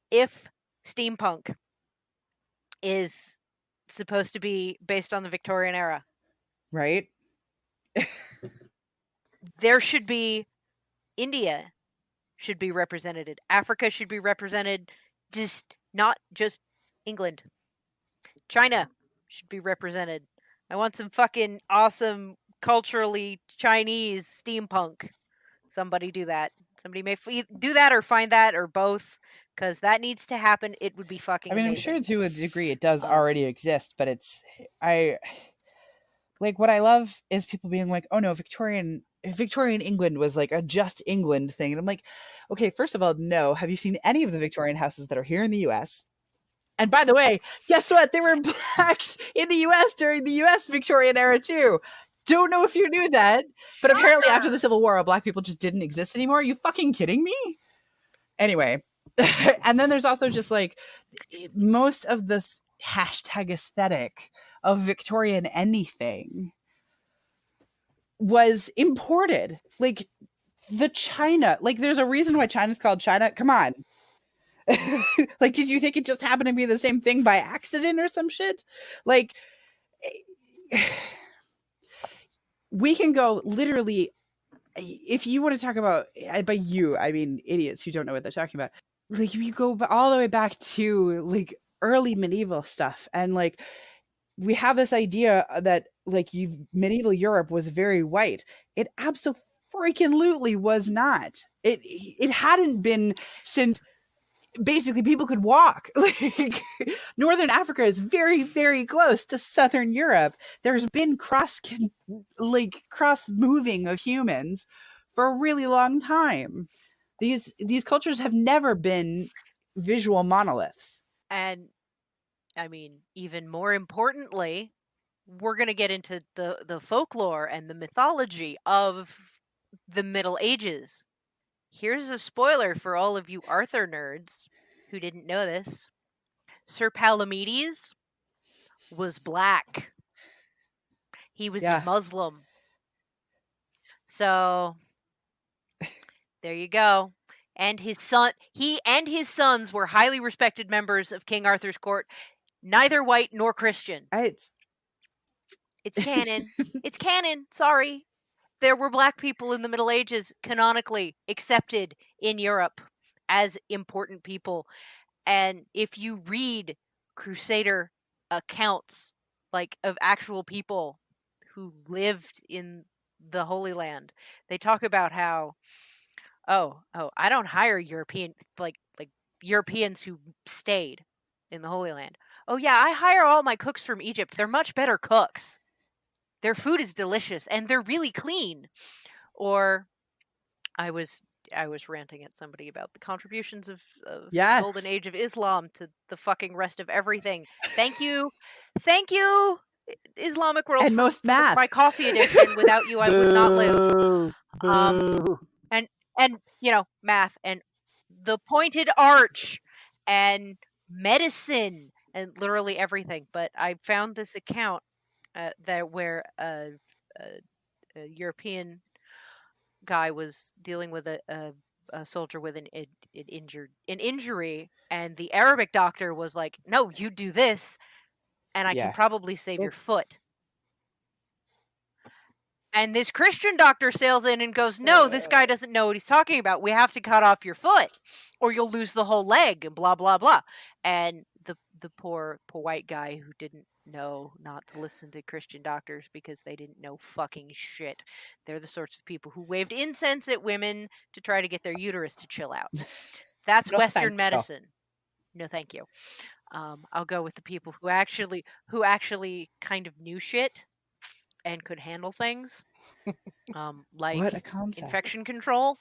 if steampunk is supposed to be based on the Victorian era, right? There should be India should be represented. Africa should be represented. Just not just England. China should be represented. I want some fucking awesome culturally Chinese steampunk. Somebody do that. Somebody may do that or find that or both, because that needs to happen. It would be fucking amazing. I'm sure to a degree it does already exist, but what I love is people being like, oh no, Victorian England was like a just England thing. And I'm like, okay, first of all, no. Have you seen any of the Victorian houses that are here in the US? And by the way, guess what? There were blacks in the US during the US Victorian era too. Don't know if you knew that, but apparently after the Civil War, black people just didn't exist anymore. Are you fucking kidding me? Anyway, and then there's also just like most of this hashtag aesthetic of Victorian anything was imported. Like the China, like there's a reason why China's called China. Come on. Like, did you think it just happened to be the same thing by accident or some shit? Like, we can go literally, if you want to talk about, by you, I mean idiots who don't know what they're talking about. Like, if you go all the way back to like early medieval stuff, and like we have this idea that like medieval Europe was very white. It absolutely was not. It hadn't been since basically people could walk. Like Northern Africa is very, very close to Southern Europe. There's been cross moving of humans for a really long time. These cultures have never been visual monoliths. And I mean, even more importantly, we're going to get into the folklore and the mythology of the Middle Ages. Here's a spoiler for all of you Arthur nerds who didn't know this. Sir Palamedes was black. He was Muslim. So there you go. And his sons were highly respected members of King Arthur's court, neither white nor Christian. It's canon. It's canon. Sorry. There were black people in the Middle Ages canonically accepted in Europe as important people. And if you read Crusader accounts, like of actual people who lived in the Holy Land, they talk about how, I don't hire Europeans who stayed in the Holy Land. Oh yeah, I hire all my cooks from Egypt. They're much better cooks. Their food is delicious and they're really clean. Or I was ranting at somebody about the contributions of the golden age of Islam to the fucking rest of everything. Thank you, Islamic world, and most math. My coffee addiction. Without you, I would not live. And math and the pointed arch and medicine and literally everything. But I found this account where a European guy was dealing with a soldier with an injury, and the Arabic doctor was like, "No, you do this, and I can probably save your foot." And this Christian doctor sails in and goes, "No, this guy doesn't know what he's talking about. We have to cut off your foot, or you'll lose the whole leg." And blah blah blah. And the poor white guy who didn't know not to listen to Christian doctors because they didn't know fucking shit. They're the sorts of people who waved incense at women to try to get their uterus to chill out. That's Western medicine. No, thank you. I'll go with the people who actually kind of knew shit and could handle things, like infection control.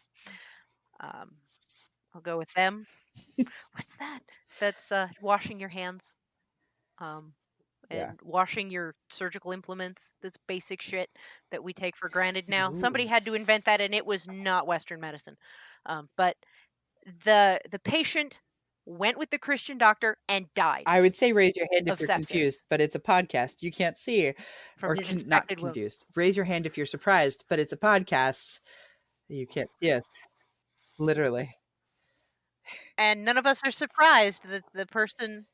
I'll go with them. What's that? That's washing your hands, and washing your surgical implements. That's basic shit that we take for granted now. Ooh. Somebody had to invent that, and it was not Western medicine. But the patient went with the Christian doctor and died. I would say raise your hand if you're confused, but it's a podcast. You can't see from not confused. Raise your hand if you're surprised, but it's a podcast. You can't see us. Literally. And none of us are surprised that the person,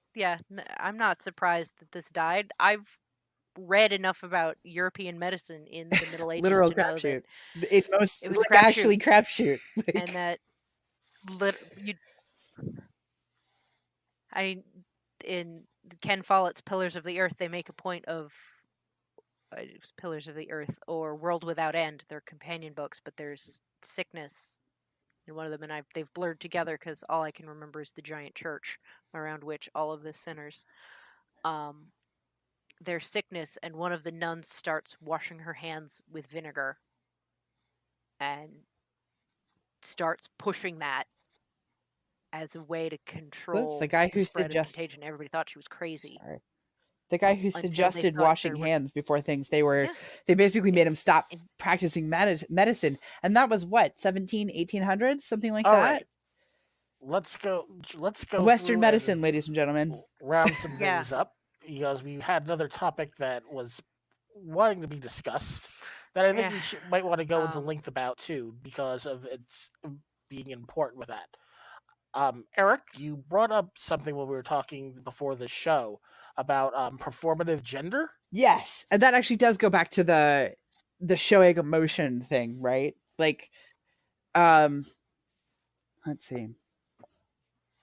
I'm not surprised that this died. I've read enough about European medicine in the Middle Ages literal to know crapshoot. That it was like actually crapshoot. And that in Ken Follett's Pillars of the Earth, they make a point of Pillars of the Earth or World Without End. They're companion books, but there's sickness in one of them, and they've blurred together because all I can remember is the giant church around which all of this centers. There's sickness, and one of the nuns starts washing her hands with vinegar and starts pushing that as a way to control the guy who spread of contagion. Everybody thought she was crazy. Sorry. The guy who suggested washing hands before things, they basically made him stop practicing medicine. And that was what, 1800s, something like that? Right. Let's go Western medicine, ladies and gentlemen. Round some things up, because we had another topic that was wanting to be discussed that I think we might want to go into length about too, because of its being important with that. Eric, you brought up something when we were talking before the show about performative gender. Yes, and that actually does go back to the showing emotion thing, right? Like, let's see.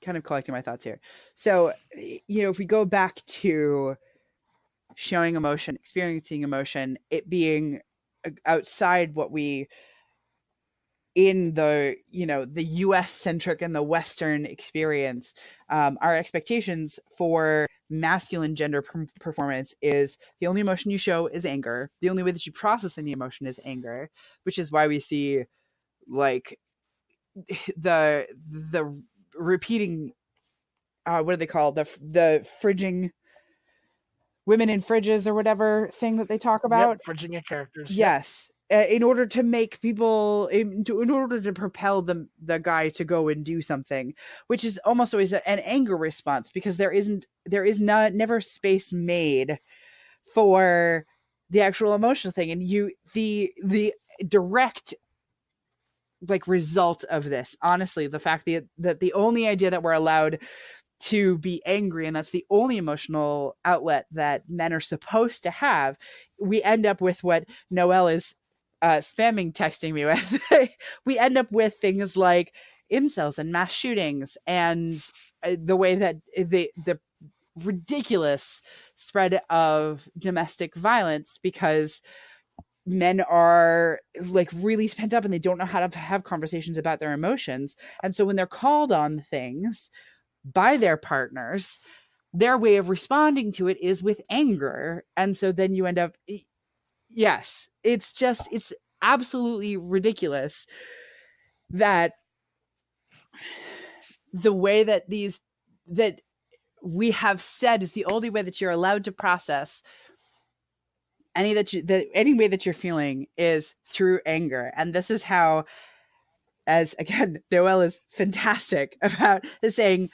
Kind of collecting my thoughts here. So, if we go back to showing emotion, experiencing emotion, it being outside what we in the the US centric and the Western experience, our expectations for masculine gender performance is the only emotion you show is anger. The only way that you process any emotion is anger, which is why we see like the repeating what do they call the fridging, women in fridges or whatever thing that they talk about. Yep, fridging of characters. Yes. In order to make people, in order to propel the guy to go and do something, which is almost always an anger response, because there is never space made for the actual emotional thing. And the direct like result of this, honestly, the fact that the only idea that we're allowed to be angry, and that's the only emotional outlet that men are supposed to have, we end up with what Noelle is spamming texting me with. We end up with things like incels and mass shootings, and the way that the ridiculous spread of domestic violence, because men are like really spent up and they don't know how to have conversations about their emotions. And so when they're called on things by their partners, their way of responding to it is with anger. And so then you end up, yes, it's absolutely ridiculous that the way that that we have said is the only way that you're allowed to process any way that you're feeling is through anger. And this is how, as again, Noelle is fantastic about saying,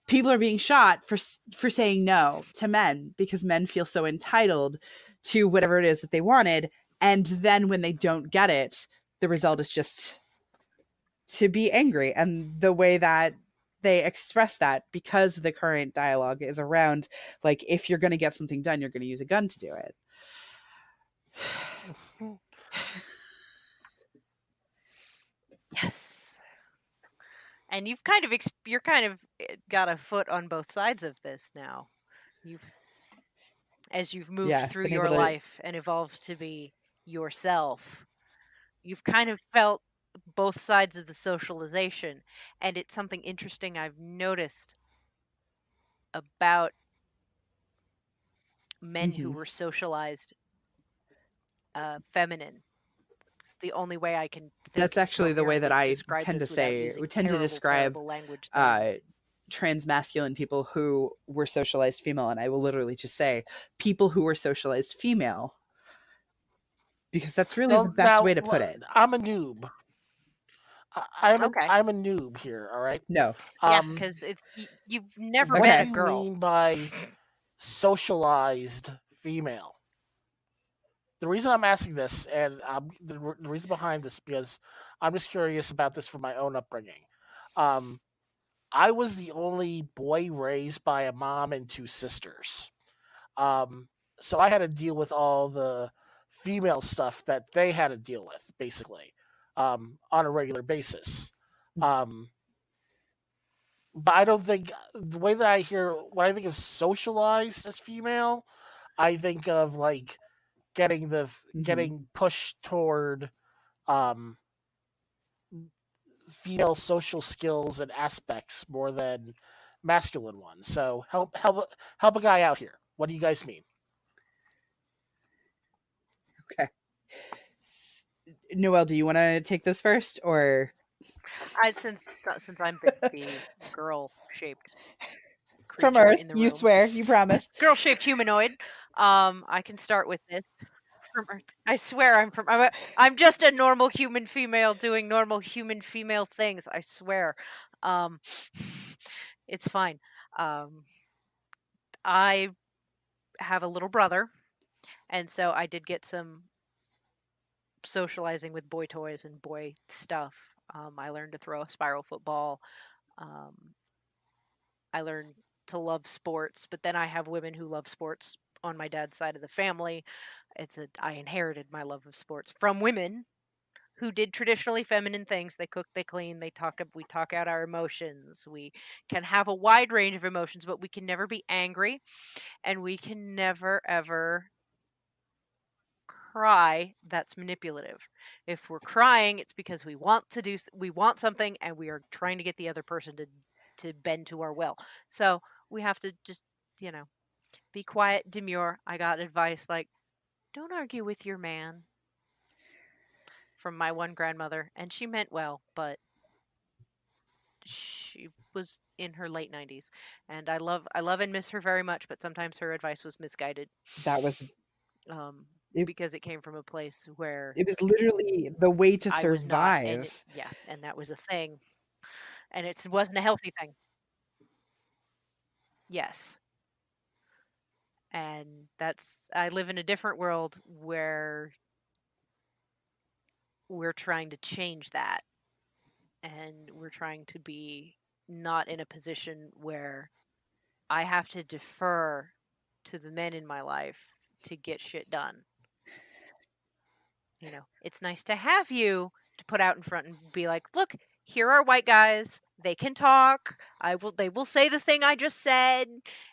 people are being shot for saying no to men, because men feel so entitled to whatever it is that they wanted. And then when they don't get it, the result is just to be angry. And the way that they express that, because the current dialogue is around, like, if you're going to get something done, you're going to use a gun to do it. Yes. And you're kind of got a foot on both sides of this now. As you've moved through your life and evolved to be yourself, you've kind of felt both sides of the socialization. And it's something interesting I've noticed about men who were socialized feminine. It's the only way I can think. That's actually the way that I tend to say, we tend to describe transmasculine people who were socialized female. And I will literally just say people who were socialized female, because that's really the best way to put it. I'm a noob. I'm a noob here. All right. No. Yeah, because you've never been a girl. What do you mean by socialized female? The reason I'm asking this, and the reason behind this, because I'm just curious about this from my own upbringing. I was the only boy raised by a mom and two sisters. So I had to deal with all the female stuff that they had to deal with, basically, on a regular basis. But I don't think, the way that when I think of socialized as female, I think of like getting pushed toward female social skills and aspects more than masculine ones. So help a guy out here. What do you guys mean? Okay. Noelle, do you want to take this first, or since I'm the girl shaped from Earth, you swear, you promise, girl shaped humanoid. I can start with this. From Earth. I swear I'm just a normal human female doing normal human female things. I swear. It's fine. I have a little brother, and so I did get some socializing with boy toys and boy stuff. I learned to throw a spiral football. I learned to love sports, but then I have women who love sports on my dad's side of the family. I inherited my love of sports from women who did traditionally feminine things. They cook, they clean, we talk out our emotions. We can have a wide range of emotions, but we can never be angry, and we can never ever cry. That's manipulative. If we're crying, it's because we want something, and we are trying to get the other person to bend to our will. So we have to just, be quiet, demure. I got advice like, don't argue with your man. from my one grandmother, and she meant well, but she was in her late 90s, and I love and miss her very much, but sometimes her advice was misguided. That was Because it came from a place where it was literally the way to I was not, and survive. and that was a thing, and it wasn't a healthy thing. Yes. And I live in a different world where we're trying to change that, and we're trying to be not in a position where I have to defer to the men in my life to get shit done. It's nice to have you to put out in front and be like, look, here are white guys. They can talk. They will say the thing I just said,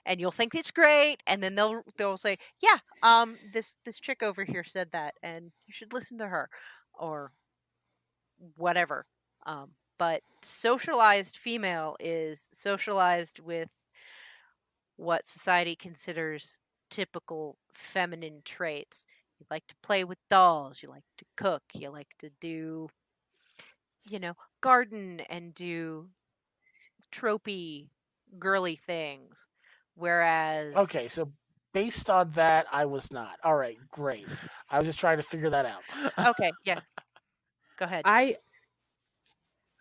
and you'll think it's great. And then they'll say, yeah, this chick over here said that, and you should listen to her, or whatever. But socialized female is socialized with what society considers typical feminine traits. You like to play with dolls, you like to cook, you like to do, garden and do tropey, girly things. Whereas. Okay, so based on that, I was not. All right, great. I was just trying to figure that out. Okay, yeah. Go ahead.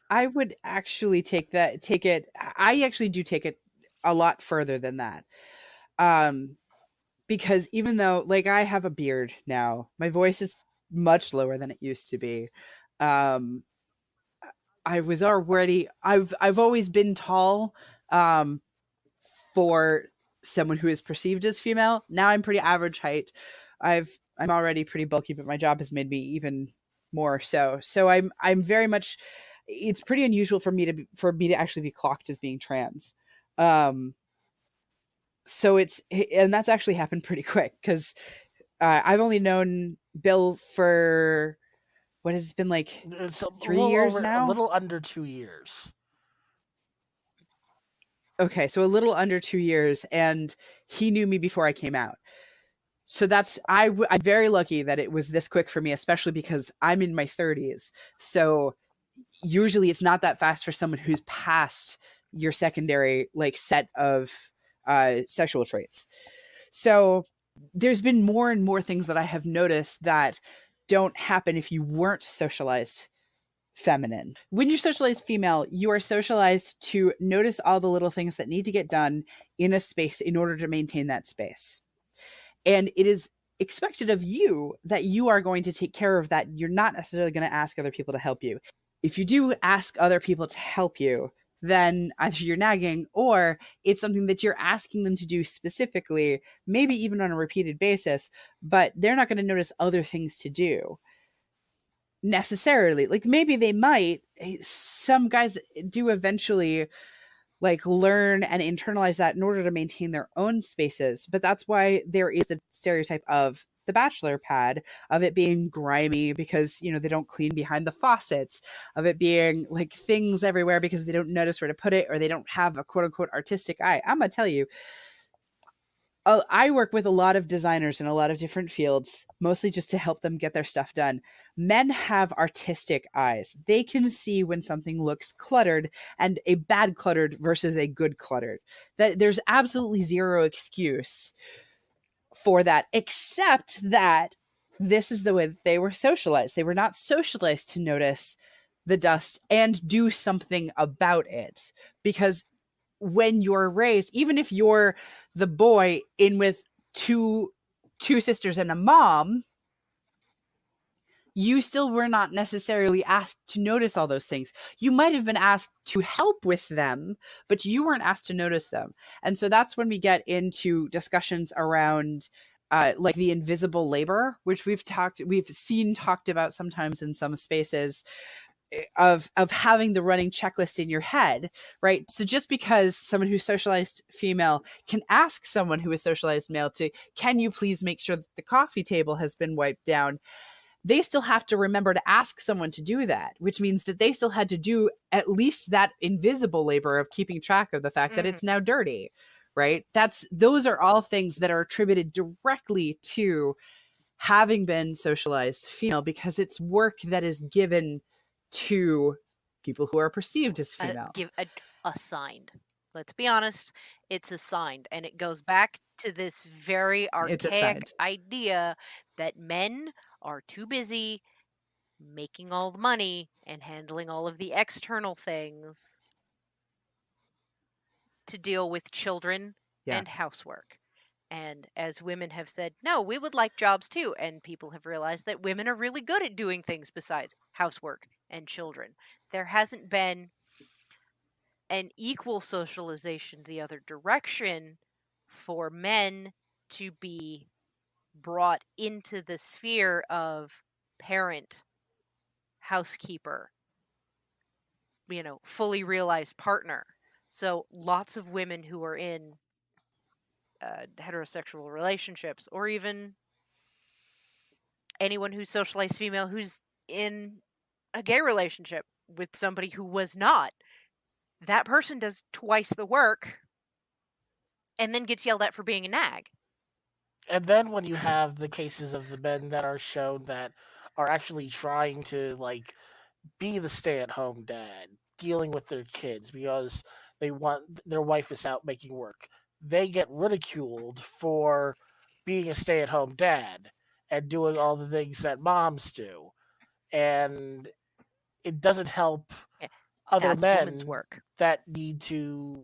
I would actually take it. I actually do take it a lot further than that. Because even though, like, I have a beard now, my voice is much lower than it used to be. I've always been tall, for someone who is perceived as female. Now I'm pretty average height. I'm already pretty bulky, but my job has made me even more so. So I'm very much, it's pretty unusual for me to actually be clocked as being trans. So and that's actually happened pretty quick, because I've only known Bill for, what has it been, like, It's 3 years now? A little under 2 years. Okay, so a little under 2 years, and he knew me before I came out. So I'm very lucky that it was this quick for me, especially because I'm in my 30s. So usually it's not that fast for someone who's past your secondary, like, set of sexual traits. So there's been more and more things that I have noticed that don't happen if you weren't socialized feminine. When you're socialized female, you are socialized to notice all the little things that need to get done in a space in order to maintain that space. And it is expected of you that you are going to take care of that. You're not necessarily going to ask other people to help you. If you do ask other people to help you, then either you're nagging, or it's something that you're asking them to do specifically, maybe even on a repeated basis, but they're not going to notice other things to do necessarily. Like, maybe they might. Some guys do eventually, like, learn and internalize that in order to maintain their own spaces. But that's why there is the stereotype of the bachelor pad, of it being grimy because, they don't clean behind the faucets, of it being, like, things everywhere because they don't notice where to put it, or they don't have a quote unquote artistic eye. I'm gonna tell you, I work with a lot of designers in a lot of different fields, mostly just to help them get their stuff done. Men have artistic eyes. They can see when something looks cluttered, and a bad cluttered versus a good cluttered. That there's absolutely zero excuse for that, except that this is the way that they were socialized. They were not socialized to notice the dust and do something about it. Because when you're raised, even if you're the boy in with two sisters and a mom, you still were not necessarily asked to notice all those things. You might have been asked to help with them, but you weren't asked to notice them. And so that's when we get into discussions around like the invisible labor, which we've seen talked about sometimes in some spaces, of having the running checklist in your head, right? So just because someone who's socialized female can ask someone who is socialized male to, can you please make sure that the coffee table has been wiped down, they still have to remember to ask someone to do that, which means that they still had to do at least that invisible labor of keeping track of the fact that it's now dirty, right? Those are all things that are attributed directly to having been socialized female, because it's work that is given to people who are perceived as female. Assigned. Let's be honest, it's assigned. And it goes back to this very archaic idea that men are too busy making all the money and handling all of the external things to deal with children and housework. And as women have said, no, we would like jobs too. And people have realized that women are really good at doing things besides housework and children. There hasn't been an equal socialization the other direction for men to be brought into the sphere of parent, housekeeper, fully realized partner. So lots of women who are in heterosexual relationships, or even anyone who's socialized female who's in a gay relationship with somebody who was not, that person does twice the work and then gets yelled at for being a nag. And then when you have the cases of the men that are shown that are actually trying to be the stay-at-home dad, dealing with their kids because they want their wife is out making work, they get ridiculed for being a stay-at-home dad and doing all the things that moms do. And it doesn't help other men that need to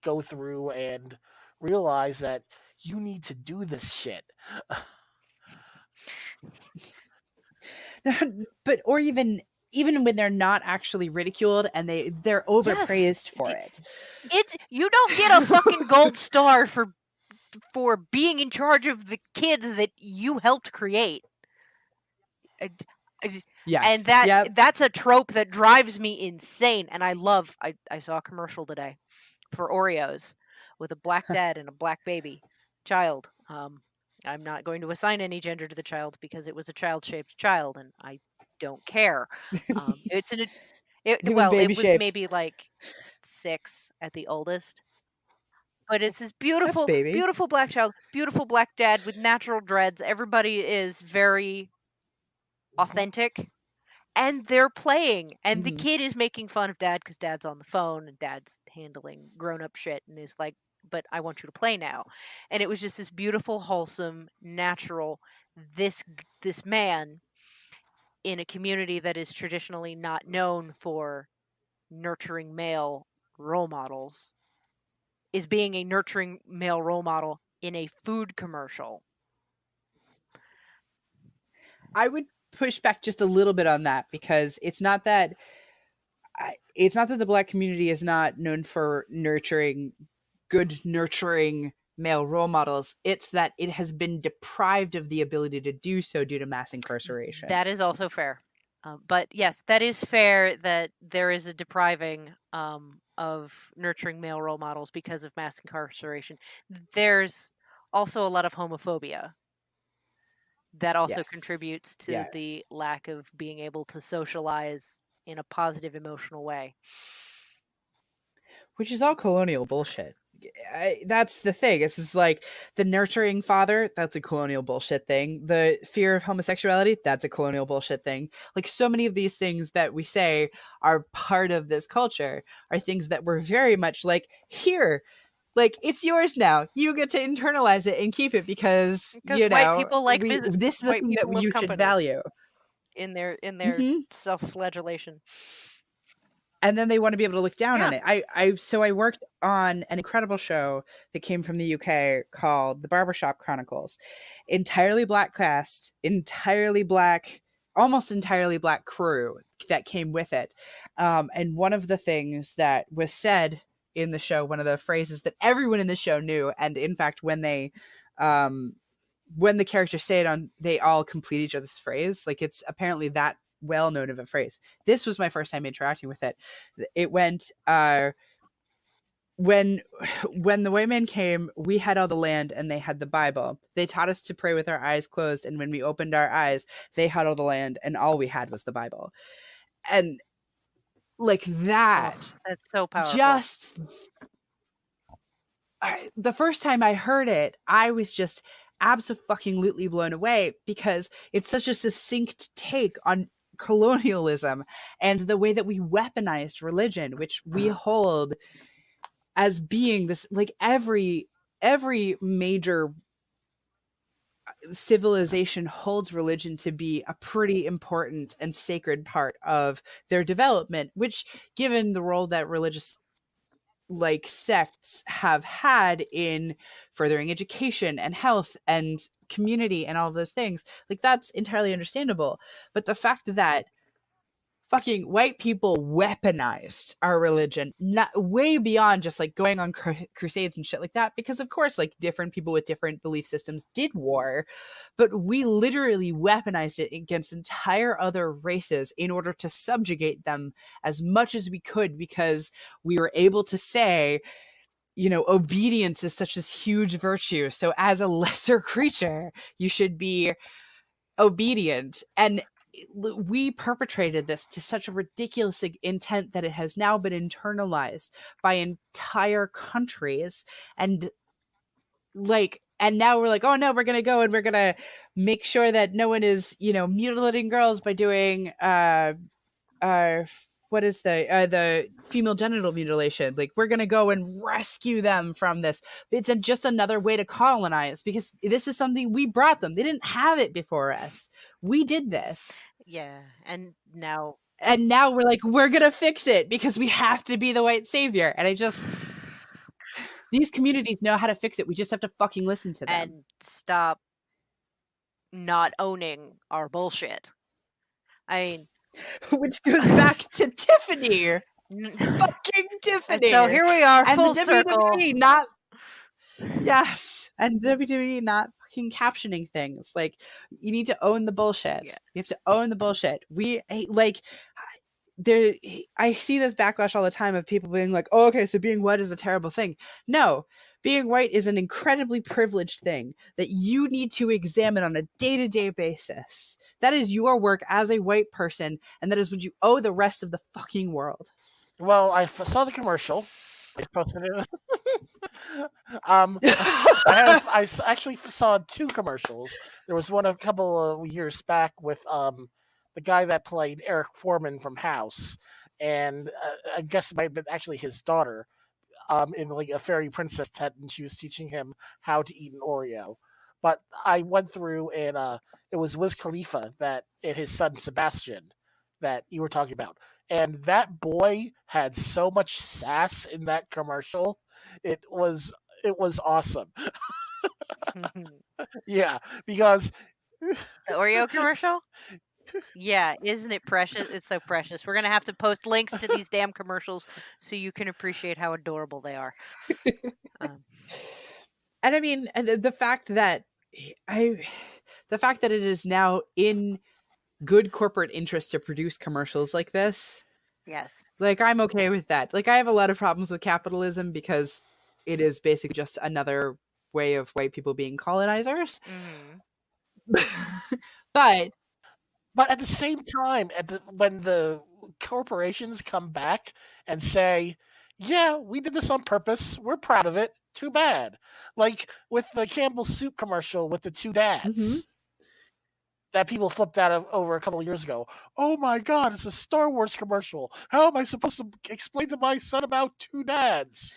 go through and realize that you need to do this shit. But or even when they're not actually ridiculed and they're overpraised for it. You don't get a fucking gold star for being in charge of the kids that you helped create. Yes. And that's a trope that drives me insane. And I saw a commercial today for Oreos with a black dad and a black baby child. I'm not going to assign any gender to the child because it was a child-shaped child, and I don't care. It was maybe like 6 at the oldest. But it's this beautiful, beautiful black child, beautiful black dad with natural dreads. Everybody is very authentic, and they're playing, and the kid is making fun of dad because dad's on the phone and dad's handling grown-up shit, and is like, but I want you to play now. And it was just this beautiful, wholesome, natural, this man in a community that is traditionally not known for nurturing male role models is being a nurturing male role model in a food commercial. I would push back just a little bit on that, because it's not that the Black community is not known for nurturing male role models. It's that it has been deprived of the ability to do so due to mass incarceration. That is also fair. But yes, that is fair that there is a depriving of nurturing male role models because of mass incarceration. There's also a lot of homophobia that also contributes to the lack of being able to socialize in a positive emotional way. Which is all colonial bullshit. That's the thing. It's like the nurturing father, that's a colonial bullshit thing. The fear of homosexuality, that's a colonial bullshit thing. Like, so many of these things that we say are part of this culture are things that we're very much like, here, like, it's yours now. You get to internalize it and keep it because you know, white people like this is something that you should value in their self-flagellation. And then they want to be able to look down on it. So I worked on an incredible show that came from the UK called The Barbershop Chronicles. Entirely black cast, almost entirely black crew that came with it. And one of the things that was said in the show, one of the phrases that everyone in the show knew, and in fact, when the characters say it they all complete each other's phrase. Like, it's apparently that well known of a phrase. This was my first time interacting with it. It went when the white man came, we had all the land and they had the Bible. They taught us to pray with our eyes closed, and when we opened our eyes, they had all the land and all we had was the Bible. And like that, that's so powerful. Just the first time I heard it, I was just absolutely blown away because it's such a succinct take on colonialism and the way that we weaponized religion, which we hold as being this, like, every major civilization holds religion to be a pretty important and sacred part of their development, which, given the role that religious like sects have had in furthering education and health and community and all of those things, like, that's entirely understandable. But the fact that fucking white people weaponized our religion, not way beyond just like going on crusades and shit like that, because of course, like, different people with different belief systems did war, but we literally weaponized it against entire other races in order to subjugate them as much as we could, because we were able to say, you know, obedience is such this huge virtue, so as a lesser creature you should be obedient. And we perpetrated this to such a ridiculous intent that it has now been internalized by entire countries. And like, and now we're like, oh no, we're gonna go and we're gonna make sure that no one is, you know, mutilating girls by doing what is the female genital mutilation. Like, we're gonna go and rescue them from this. It's just another way to colonize, because this is something we brought them. They didn't have it before us. We did this. Yeah, and now we're like, we're gonna fix it because we have to be the white savior. And these communities know how to fix it. We just have to fucking listen to them and stop not owning our bullshit. I mean, which goes back to Tiffany. Fucking Tiffany. And so here we are, and full the circle. WWE not and WWE not fucking captioning things. Like, you need to own the bullshit. Yeah. You have to own the bullshit. I see this backlash all the time of people being like, oh, okay, so being white is a terrible thing. No, being white is an incredibly privileged thing that you need to examine on a day-to-day basis. That is your work as a white person, and that is what you owe the rest of the fucking world. Well, I saw the commercial. I posted it. I actually saw two commercials. There was one a couple of years back with the guy that played Eric Foreman from House, and I guess it might have been actually his daughter, in like a fairy princess tent, and she was teaching him how to eat an Oreo. But I went through, and it was Wiz Khalifa and his son Sebastian that you were talking about. And that boy had so much sass in that commercial. It was awesome. Yeah, because the Oreo commercial? Yeah, isn't it precious? It's so precious. We're going to have to post links to these damn commercials so you can appreciate how adorable they are. And I mean, the fact that it is now in good corporate interest to produce commercials like this. Yes. Like, I'm okay with that. Like, I have a lot of problems with capitalism because it is basically just another way of white people being colonizers. Mm-hmm. But at the same time, when the corporations come back and say, yeah, we did this on purpose, we're proud of it, too bad. Like with the Campbell's Soup commercial with the two dads that people flipped out of over a couple of years ago. Oh my God, it's a Star Wars commercial. How am I supposed to explain to my son about two dads?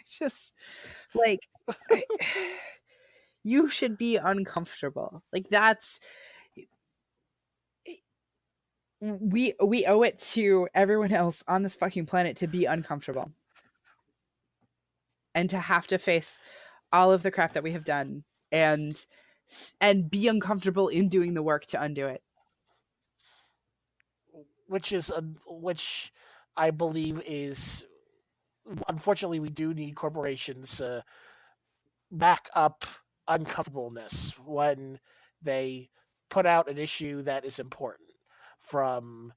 Just like, you should be uncomfortable. Like, that's... We owe it to everyone else on this fucking planet to be uncomfortable. And to have to face all of the crap that we have done and be uncomfortable in doing the work to undo it. Which I believe is, unfortunately, we do need corporations to back up uncomfortableness when they put out an issue that is important. From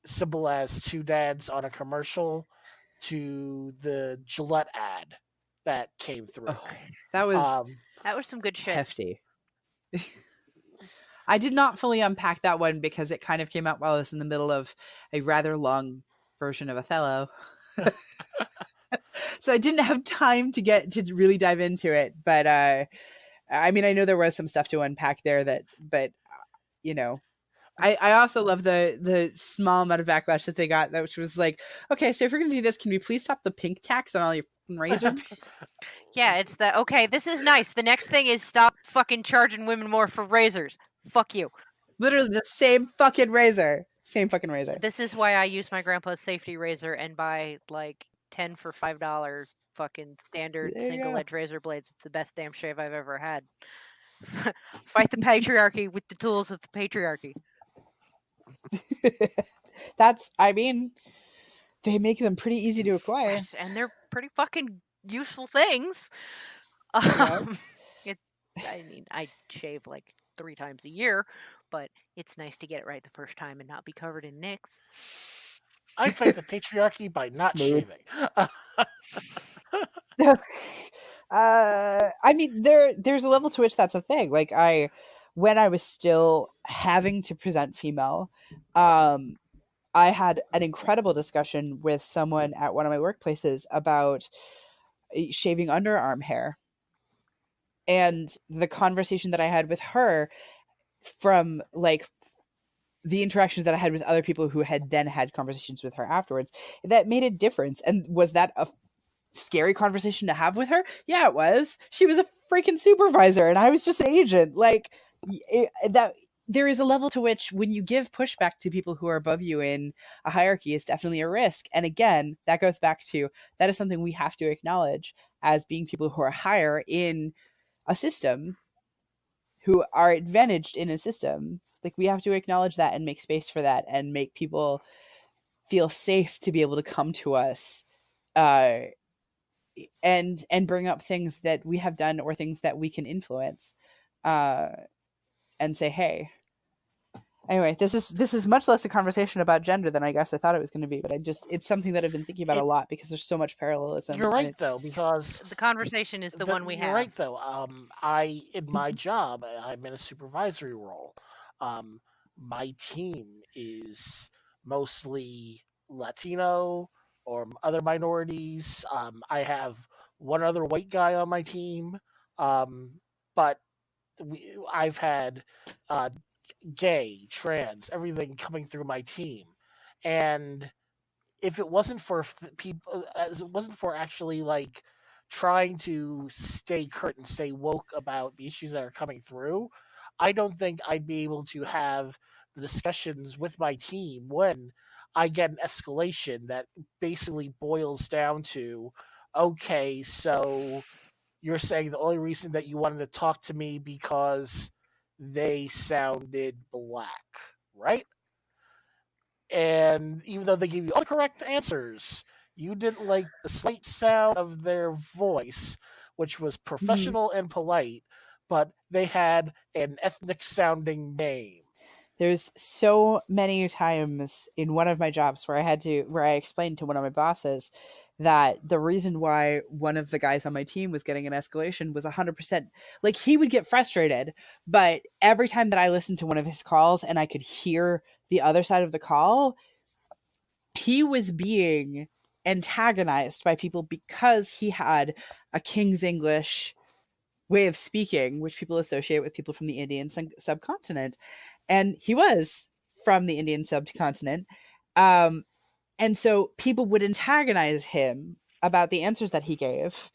simple as two dads on a commercial to the Gillette ad that came through. Oh, that was some good shit. Hefty. I did not fully unpack that one because it kind of came out while I was in the middle of a rather long version of Othello. So I didn't have time to really dive into it. But I mean, I know there was some stuff to unpack there but you know, I also love the small amount of backlash that they got, which was like, okay, so if you're gonna do this, can we please stop the pink tax on all your razors? Yeah, it's the okay, this is nice. The next thing is stop fucking charging women more for razors. Fuck you. Literally the same fucking razor. Same fucking razor. This is why I use my grandpa's safety razor and buy like 10 for $5 fucking standard single edge razor blades. It's the best damn shave I've ever had. Fight the patriarchy with the tools of the patriarchy. I mean, they make them pretty easy to acquire. Yes, and they're pretty fucking useful things. Yeah. I mean, I shave like 3 times a year, but it's nice to get it right the first time and not be covered in nicks. I fight the patriarchy by not shaving. I mean, there's a level to which that's a thing. Like when I was still having to present female, I had an incredible discussion with someone at one of my workplaces about shaving underarm hair. And the conversation that I had with her from like the interactions that I had with other people who had then had conversations with her afterwards, that made a difference. And was that a scary conversation to have with her? Yeah, it was. She was a freaking supervisor and I was just an agent. Like that. There is a level to which when you give pushback to people who are above you in a hierarchy, it's definitely a risk. And again, that goes back to, that is something we have to acknowledge as being people who are higher in a system, who are advantaged in a system. Like, we have to acknowledge that and make space for that and make people feel safe to be able to come to us and bring up things that we have done or things that we can influence, and say, hey. Anyway, this is much less a conversation about gender than I guess I thought it was going to be, but it's something that I've been thinking about a lot because there's so much parallelism. You're right, though, because the conversation is the one we have. You're right, though. In my job, I'm in a supervisory role. My team is mostly Latino or other minorities. I have one other white guy on my team, but I've had gay, trans, everything coming through my team, and if it wasn't for people, as it wasn't for actually like trying to stay current and stay woke about the issues that are coming through, I don't think I'd be able to have the discussions with my team when I get an escalation that basically boils down to, okay, so you're saying the only reason that you wanted to talk to me because they sounded black, right? And even though they gave you all the correct answers, you didn't like the slight sound of their voice, which was professional and polite, but they had an ethnic sounding name. There's so many times in one of my jobs where I explained to one of my bosses that the reason why one of the guys on my team was getting an escalation was 100%, like, he would get frustrated, but every time that I listened to one of his calls and I could hear the other side of the call, he was being antagonized by people because he had a King's English way of speaking, which people associate with people from the Indian subcontinent. And he was from the Indian subcontinent. And so people would antagonize him about the answers that he gave.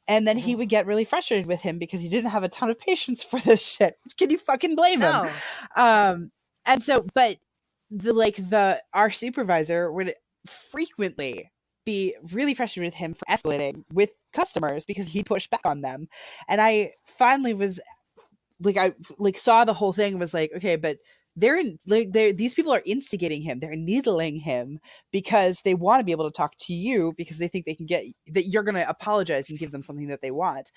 And then he would get really frustrated with him because he didn't have a ton of patience for this shit. Can you fucking blame him? And so, but our supervisor would frequently be really frustrated with him for escalating with customers because he pushed back on them. And I finally was like, I saw the whole thing and was like, okay, but these people are instigating him. They're needling him because they want to be able to talk to you because they think they can get that you're going to apologize and give them something that they want.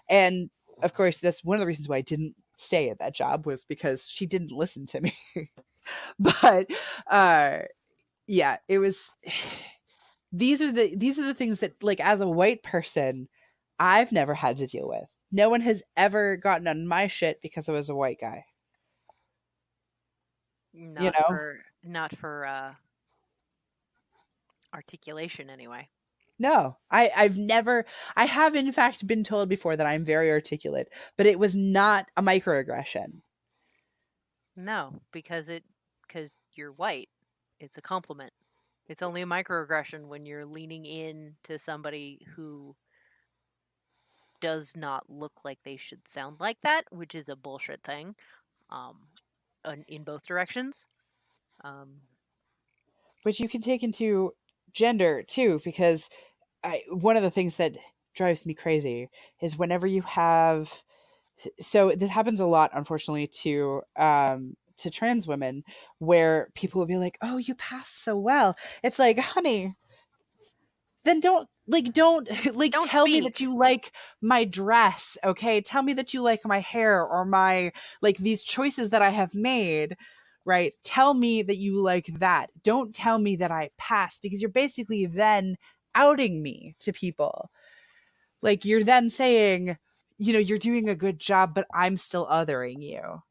And of course, that's one of the reasons why I didn't stay at that job, was because she didn't listen to me. But yeah, it was. These are the things that, like, as a white person, I've never had to deal with. No one has ever gotten on my shit because I was a white guy. Not for articulation, anyway. No, I have in fact been told before that I'm very articulate, but it was not a microaggression. No, because you're white. It's a compliment. It's only a microaggression when you're leaning in to somebody who does not look like they should sound like that, which is a bullshit thing. Um, in both directions. Which you can take into gender too, because one of the things that drives me crazy is whenever you have, so this happens a lot, unfortunately, to trans women, where people will be like, "Oh, you passed so well." It's like, honey, then don't like Don't tell me that speak. you like my dress, okay? Tell me that you like my hair or my like these choices that I have made, right? Tell me that you like that. Don't tell me that I passed, because you're basically then outing me to people. Like you're then saying, you know, you're doing a good job, but I'm still othering you.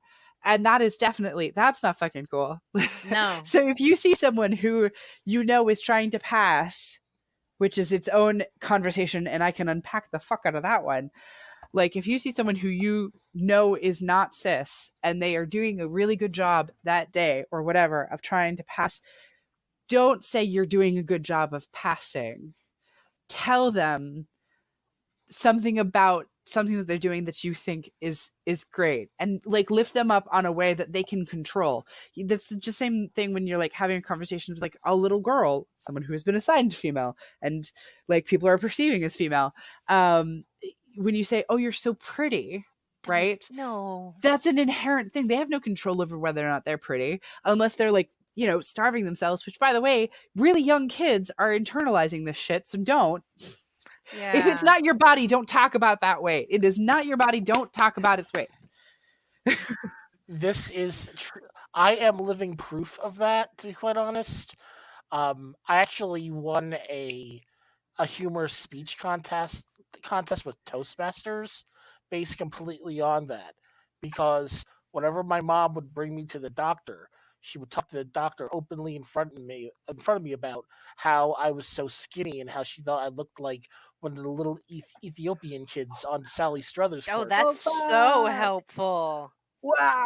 And that is definitely, that's not fucking cool. No. So if you see someone who you know is trying to pass, which is its own conversation, and I can unpack the fuck out of that one. Like, if you see someone who you know is not cis and they are doing a really good job that day or whatever of trying to pass, don't say you're doing a good job of passing. Tell them something about something that they're doing that you think is great, and like lift them up on a way that they can control. That's just the same thing when you're like having a conversation with like a little girl, someone who has been assigned female and like people are perceiving as female. When you say, "Oh, you're so pretty," right? No. That's an inherent thing. They have no control over whether or not they're pretty unless they're like, you know, starving themselves, which by the way, really young kids are internalizing this shit, so don't. Yeah. If it's not your body, don't talk about that weight. It is not your body. Don't talk about its weight. This is true. I am living proof of that, to be quite honest. I actually won a humorous speech contest with Toastmasters, based completely on that. Because whenever my mom would bring me to the doctor, she would talk to the doctor openly in front of me about how I was so skinny and how she thought I looked like one of the little Ethiopian kids on Sally Struthers Oh, cartoon. that's so helpful. Wow.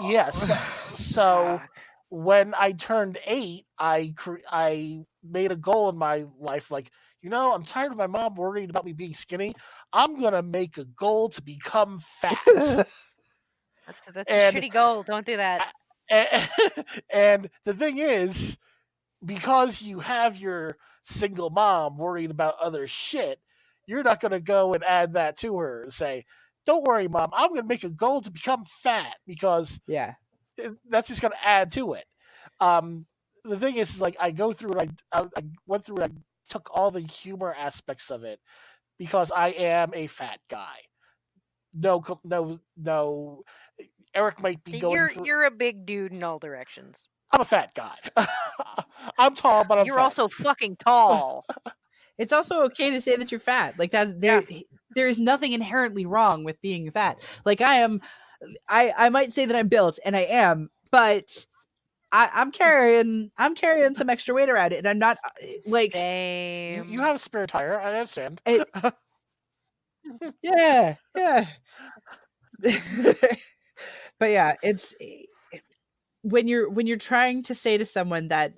Yes. So Fuck. when I turned 8, I made a goal in my life, like, I'm tired of my mom worrying about me being skinny. I'm gonna make a goal to become fat. That's a and shitty goal. Don't do that. and, and the thing is, because you have your single mom worried about other shit, you're not gonna go and add that to her and say, "Don't worry, mom. I'm gonna make a goal to become fat," because Yeah. that's just going to add to it. The thing is like I go through and I went through and I took all the humor aspects of it because I am a fat guy. No. Eric might be going through. You're a big dude in all directions. I'm a fat guy. I'm tall, but I'm You're fat. also fucking tall. It's also okay to say that you're fat. Like that there is nothing inherently wrong with being fat. Like I might say that I'm built, and I am, but I'm carrying some extra weight around it, and I'm not like Same. You have a spare tire. I understand. it, yeah. But yeah, it's when you're trying to say to someone that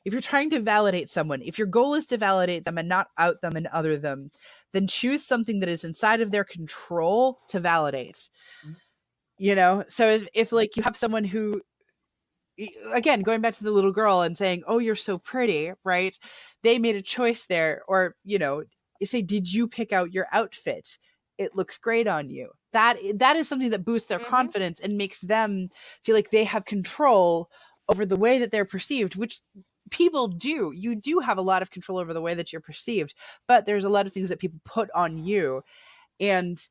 if you're trying to validate someone, if your goal is to validate them and not out them and other them, then choose something that is inside of their control to validate. So if like you have someone who, again, going back to the little girl and saying, "Oh, you're so pretty," right? They made a choice there. Or say, "Did you pick out your outfit? It looks great on you." That is something that boosts their confidence and makes them feel like they have control over the way that they're perceived, which people do. You do have a lot of control over the way that you're perceived, but there's a lot of things that people put on you, and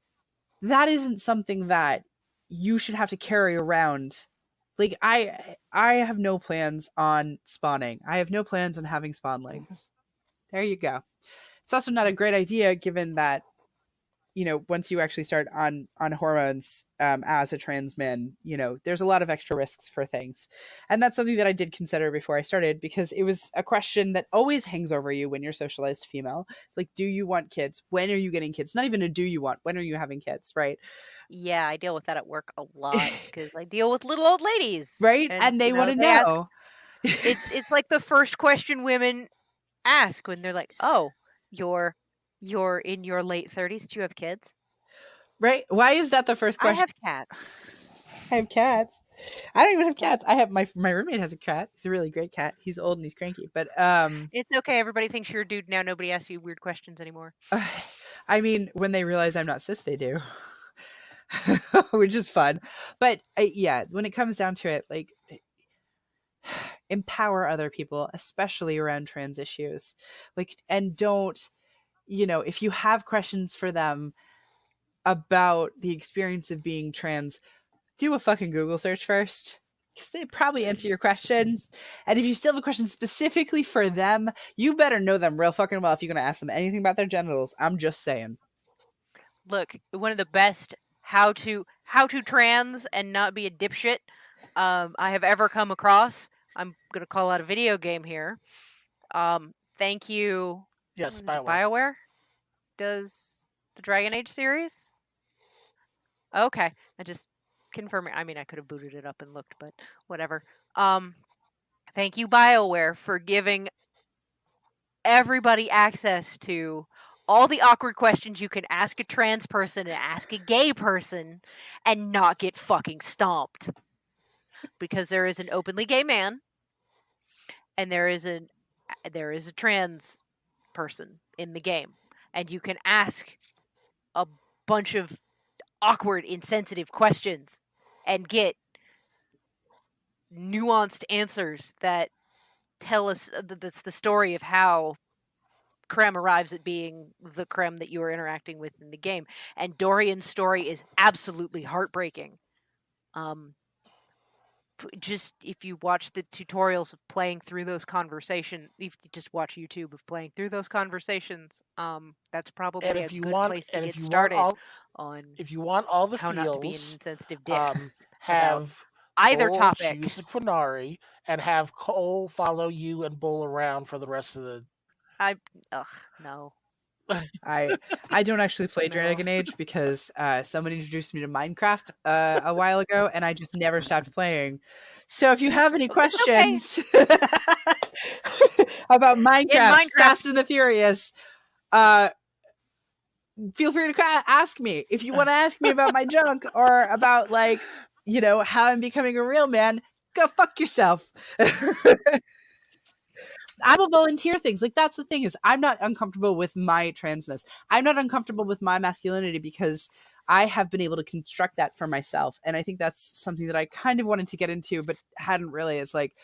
that isn't something that you should have to carry around. Like I have no plans on spawning. I have no plans on having spawn legs. There you go. It's also not a great idea given that once you actually start on hormones as a trans man, there's a lot of extra risks for things. And that's something that I did consider before I started, because it was a question that always hangs over you when you're socialized female. It's like, do you want kids? When are you getting kids? Not even a do you want, when are you having kids, right? Yeah, I deal with that at work a lot because I deal with little old ladies. Right? And they want to know. It's like the first question women ask when they're like, "Oh, you're in your late 30s. Do you have kids?" Right? Why is that the first question? I have cats. I have cats. I don't even have cats. I have my roommate has a cat. He's a really great cat. He's old and he's cranky, but it's okay. Everybody thinks you're a dude now. Nobody asks you weird questions anymore. I mean, when they realize I'm not cis, they do. Which is fun. But yeah, when it comes down to it, like, empower other people, especially around trans issues. Like, and don't, if you have questions for them about the experience of being trans, do a fucking Google search first, because they probably answer your question. And if you still have a question specifically for them, you better know them real fucking well if you're going to ask them anything about their genitals. I'm just saying. Look, one of the best how to trans and not be a dipshit I have ever come across. I'm going to call out a video game here. Thank you. Yes, BioWare does the Dragon Age series. Okay, I just confirming. I mean, I could have booted it up and looked, but whatever. Thank you, BioWare, for giving everybody access to all the awkward questions you can ask a trans person and ask a gay person and not get fucking stomped. Because there is an openly gay man and there is a trans person in the game, and you can ask a bunch of awkward, insensitive questions and get nuanced answers that tell us that's the story of how Krem arrives at being the Krem that you are interacting with in the game. And Dorian's story is absolutely heartbreaking. Just if you watch the tutorials of playing through those conversations, if you just watch YouTube of playing through those conversations, that's probably a good place to get started on. If you want all the how feels, not to be an insensitive dick, have either Bull topic. Choose the Quinari and have Cole follow you and Bull around for the rest of the. No. I don't actually play Dragon Age because someone introduced me to Minecraft a while ago, and I just never stopped playing. So if you have any questions about Minecraft, Fast and the Furious, feel free to ask me. If you want to ask me about my junk or about, like, how I'm becoming a real man, go fuck yourself. I will volunteer things. Like, that's the thing, is I'm not uncomfortable with my transness. I'm not uncomfortable with my masculinity because I have been able to construct that for myself. And I think that's something that I kind of wanted to get into, but hadn't really. It's like,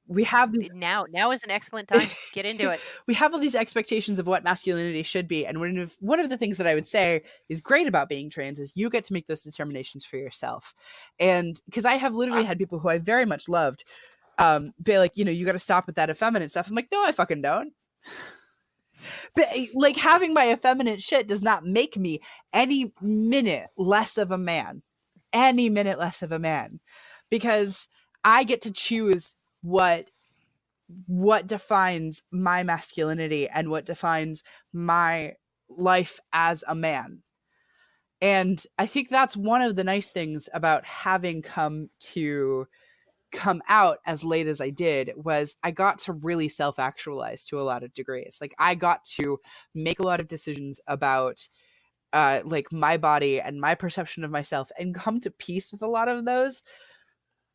we have now is an excellent time to get into it. We have all these expectations of what masculinity should be. And one of the things that I would say is great about being trans is you get to make those determinations for yourself. And because I have literally had people who I very much loved be like, you got to stop with that effeminate stuff. I'm like, no, I fucking don't. But like, having my effeminate shit does not make me any minute less of a man. Any minute less of a man. Because I get to choose what defines my masculinity and what defines my life as a man. And I think that's one of the nice things about having come out as late as I did, was I got to really self-actualize to a lot of degrees. Like, I got to make a lot of decisions about like my body and my perception of myself and come to peace with a lot of those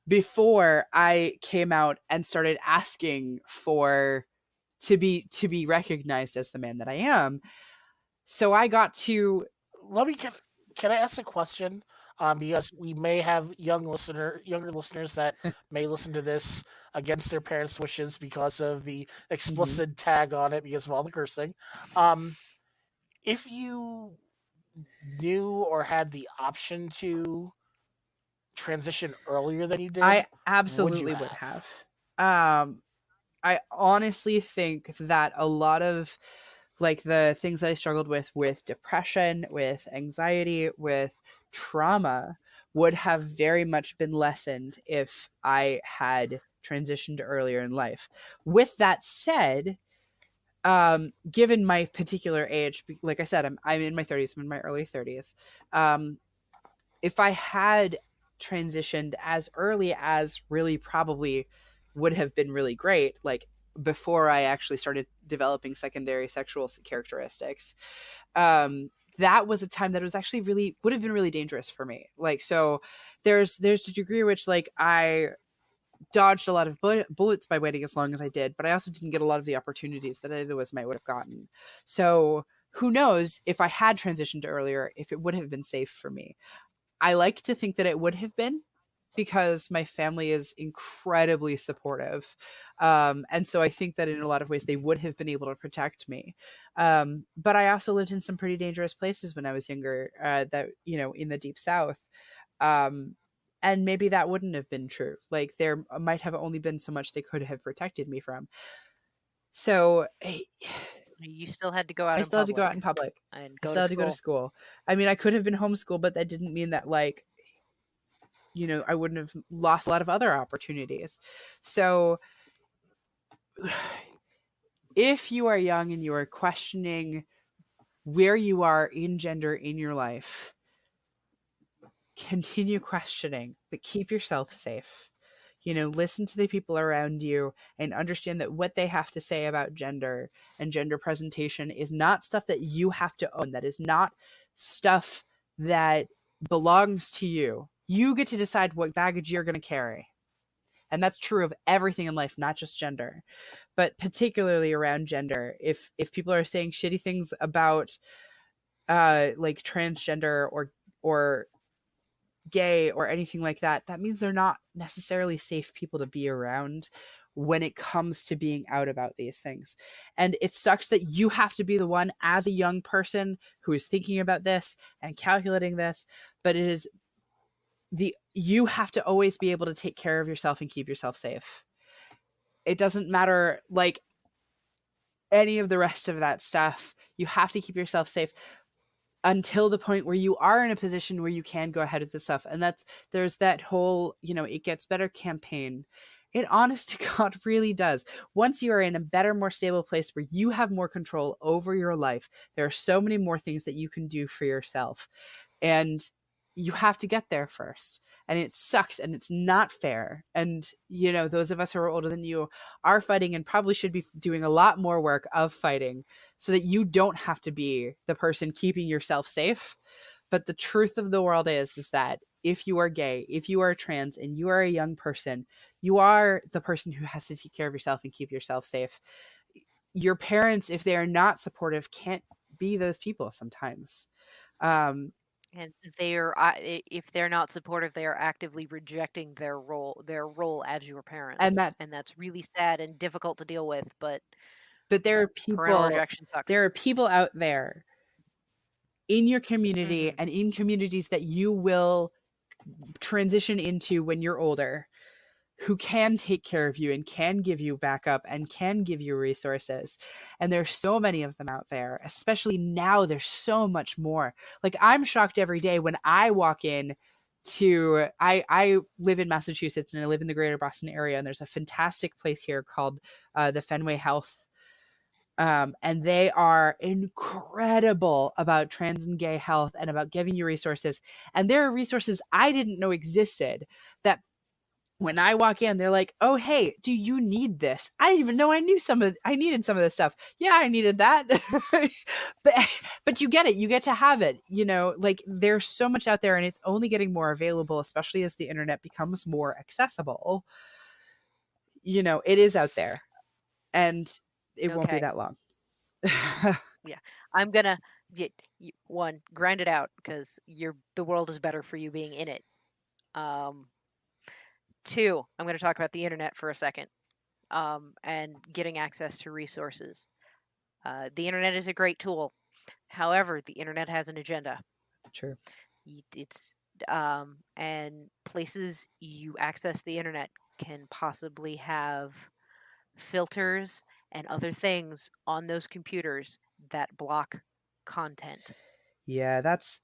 before I came out and started asking to be recognized as the man that I am. So I got to can I ask a question? Because we may have younger listeners that may listen to this against their parents' wishes because of the explicit tag on it, because of all the cursing. If you knew or had the option to transition earlier than you did, I absolutely would have. I honestly think that a lot of like the things that I struggled with depression, with anxiety, with trauma, would have very much been lessened if I had transitioned earlier in life. With that said, given my particular age, like I said, I'm in my 30s, I'm in my early 30s. If I had transitioned as early as really probably would have been really great, like before I actually started developing secondary sexual characteristics, that was a time that was actually really would have been really dangerous for me. Like, so there's a degree which like I dodged a lot of bullets by waiting as long as I did, but I also didn't get a lot of the opportunities that I otherwise might would have gotten. So who knows if I had transitioned earlier, if it would have been safe for me. I like to think that it would have been, because my family is incredibly supportive. And so I think that in a lot of ways they would have been able to protect me. But I also lived in some pretty dangerous places when I was younger, that, you know, in the deep South. And maybe that wouldn't have been true. Like there might have only been so much they could have protected me from. So You still had to go out I in still had to go out public in public. and I go still to had to go to school. school. I mean, I could have been homeschooled, but that didn't mean that, like, you know, I wouldn't have lost a lot of other opportunities. So if you are young and you are questioning where you are in gender in your life, continue questioning, but keep yourself safe. You know, listen to the people around you and understand that what they have to say about gender and gender presentation is not stuff that you have to own. That is not stuff that belongs to you. You get to decide what baggage you're going to carry. And that's true of everything in life, not just gender, but particularly around gender. If people are saying shitty things about like transgender or gay or anything like that, that means they're not necessarily safe people to be around when it comes to being out about these things. And it sucks that you have to be the one as a young person who is thinking about this and calculating this, but it is you have to always be able to take care of yourself and keep yourself safe. It doesn't matter like any of the rest of that stuff. You have to keep yourself safe until the point where you are in a position where you can go ahead with this stuff. And there's that whole, you know, It Gets Better campaign. It honest to God really does. Once you are in a better, more stable place where you have more control over your life, there are so many more things that you can do for yourself. And you have to get there first. And it sucks and it's not fair. And, you know, those of us who are older than you are fighting and probably should be doing a lot more work of fighting so that you don't have to be the person keeping yourself safe. But the truth of the world is that if you are gay, if you are trans, and you are a young person, you are the person who has to take care of yourself and keep yourself safe. Your parents, if they are not supportive, can't be those people sometimes. And if they're not supportive, they are actively rejecting their role as your And parents, that, and that's really sad and difficult to deal with. But there are parental people, rejection sucks. there are people out there in your community Mm-hmm. and in communities that you will transition into when you're older, who can take care of you and can give you backup and can give you resources. And there's so many of them out there, especially now. There's so much more. Like, I'm shocked every day when I walk in to I live in Massachusetts and I live in the greater Boston area, and there's a fantastic place here called the Fenway Health. And they are incredible about trans and gay health and about giving you resources. And there are resources I didn't know existed that when I walk in, they're like, "Oh, hey, do you need this?" I didn't even know I needed some of this stuff. Yeah, I needed that. but you get it. You get to have it. You know, like, there's so much out there and it's only getting more available, especially as the internet becomes more accessible. You know, it is out there and it won't be Okay. that long. Yeah. I'm gonna one, grind it out because the world is better for you being in it. Two, I'm gonna talk about the internet for a second. And getting access to resources. The internet is a great tool. However, the internet has an agenda. It's true. It's and places you access the internet can possibly have filters and other things on those computers that block content Yeah, that's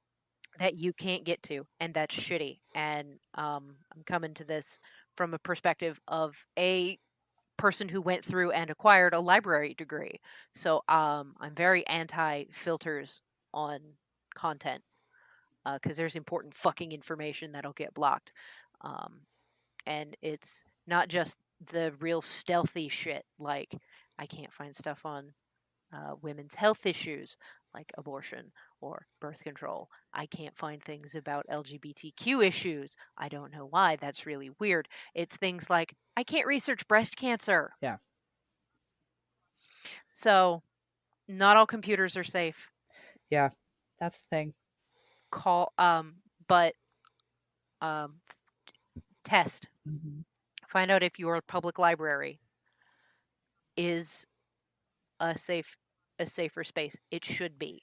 that you can't get to, and that's shitty. And I'm coming to this from a perspective of a person who went through and acquired a library degree. So I'm very anti filters on content because there's important fucking information that'll get blocked. Um, and it's not just the real stealthy shit like I can't find stuff on women's health issues like abortion or birth control. I can't find things about LGBTQ issues. I don't know why. That's really weird. It's things like I can't research breast cancer. Yeah. So, not all computers are safe. Yeah, that's the thing. But test. Mm-hmm. Find out if your public library is a safer space. It should be.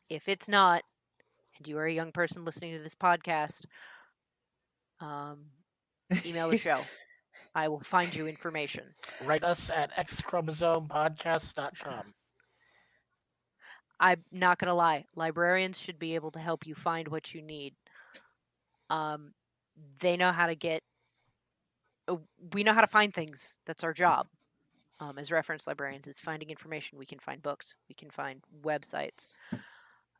If it's not, and you are a young person listening to this podcast, email the show. I will find you information. Write us at xchromosomepodcast.com. I'm not going to lie. Librarians should be able to help you find what you need. They know how to get. We know how to find things. That's our job. As reference librarians, is finding information. We can find books. We can find websites.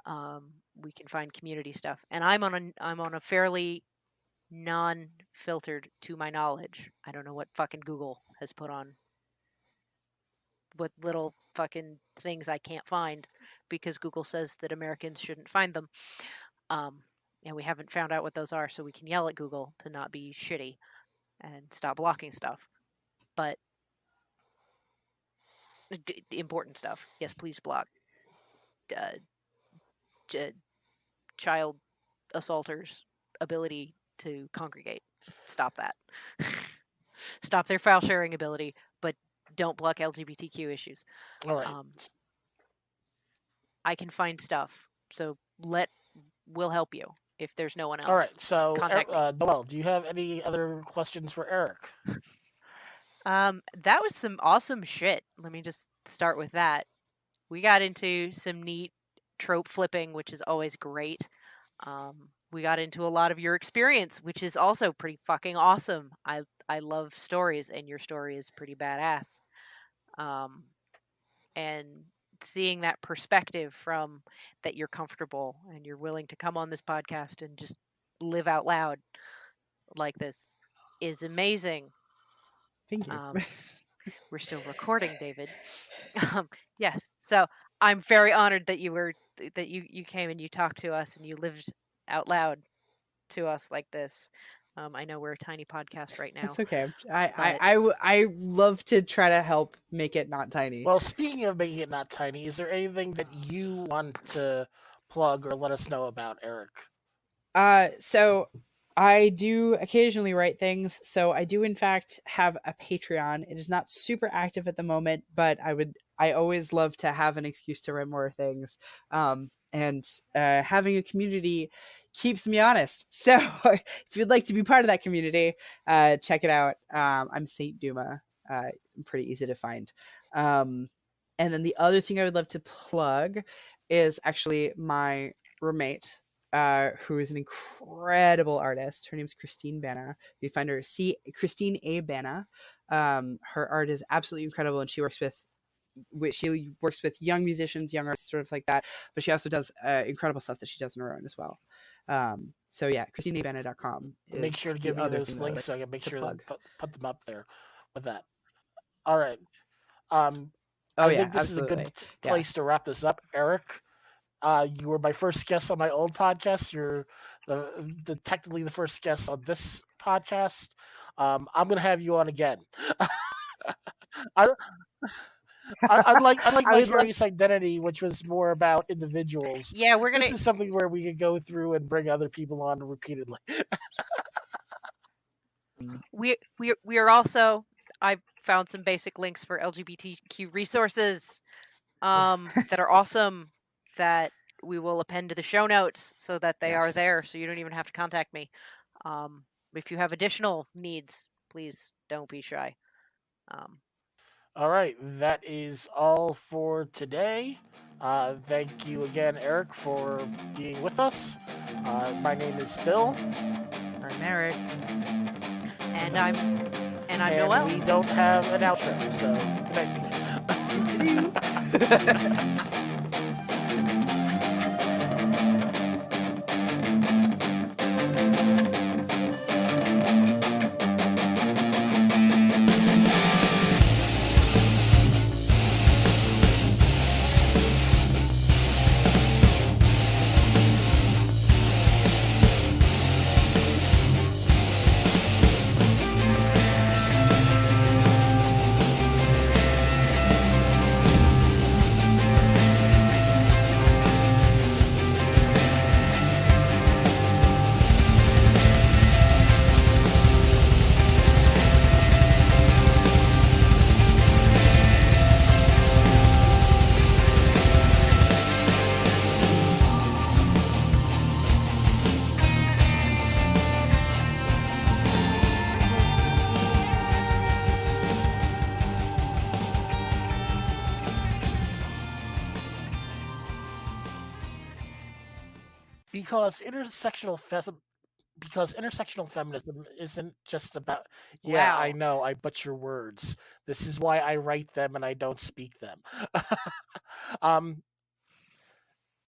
We can find community stuff. And I'm on a fairly non-filtered, to my knowledge. I don't know what fucking Google has put on. What little fucking things I can't find because Google says that Americans shouldn't find them. And we haven't found out what those are, so we can yell at Google to not be shitty and stop blocking stuff. But important stuff. Yes, please block child assaulters' ability to congregate. Stop that. Stop their file sharing ability, but don't block LGBTQ issues. All right. I can find stuff, so we'll help you if there's no one else. All right. So, Noel, do you have any other questions for Eric? That was some awesome shit. Let me just start with that. We got into some neat trope flipping, which is always great. We got into a lot of your experience, which is also pretty fucking awesome. I love stories, and your story is pretty badass. And seeing that perspective from that you're comfortable and you're willing to come on this podcast and just live out loud like this is amazing. Thank you. We're still recording, David. Yes. So I'm very honored that you came and you talked to us and you lived out loud to us like this. I know we're a tiny podcast right now. That's okay. I love to try to help make it not tiny. Well, speaking of making it not tiny, is there anything that you want to plug or let us know about, Eric? So I do occasionally write things. So I do in fact have a Patreon. It is not super active at the moment, but I always love to have an excuse to write more things. And having a community keeps me honest. So if you'd like to be part of that community, check it out. I'm Saint Duma. I'm pretty easy to find. And then the other thing I would love to plug is actually my roommate, who is an incredible artist. Her name's Christine Bana. You find her Christine A. Bana. Her art is absolutely incredible, and she works with young musicians, young artists, sort of like that. But she also does incredible stuff that she does on her own as well. So yeah, ChristineABana.com. Make sure to give me those links so I can make sure to put them up there with that. All right. I think this is a good place to wrap this up. Eric, you were my first guest on my old podcast. You're technically the first guest on this podcast. I'm going to have you on again. Unlike my Curious Identity, which was more about individuals. Yeah, This is something where we could go through and bring other people on repeatedly. we are also. I found some basic links for LGBTQ resources that are awesome that we will append to the show notes so that they are there, so you don't even have to contact me. If you have additional needs, please don't be shy. All right, that is all for today. Thank you again, Eric, for being with us. My name is Bill. I'm Eric. And I'm And Noelle. we don't have an outro, so good night. Because intersectional feminism isn't just about. Yeah, Wow. I know, I butcher words. This is why I write them and I don't speak them.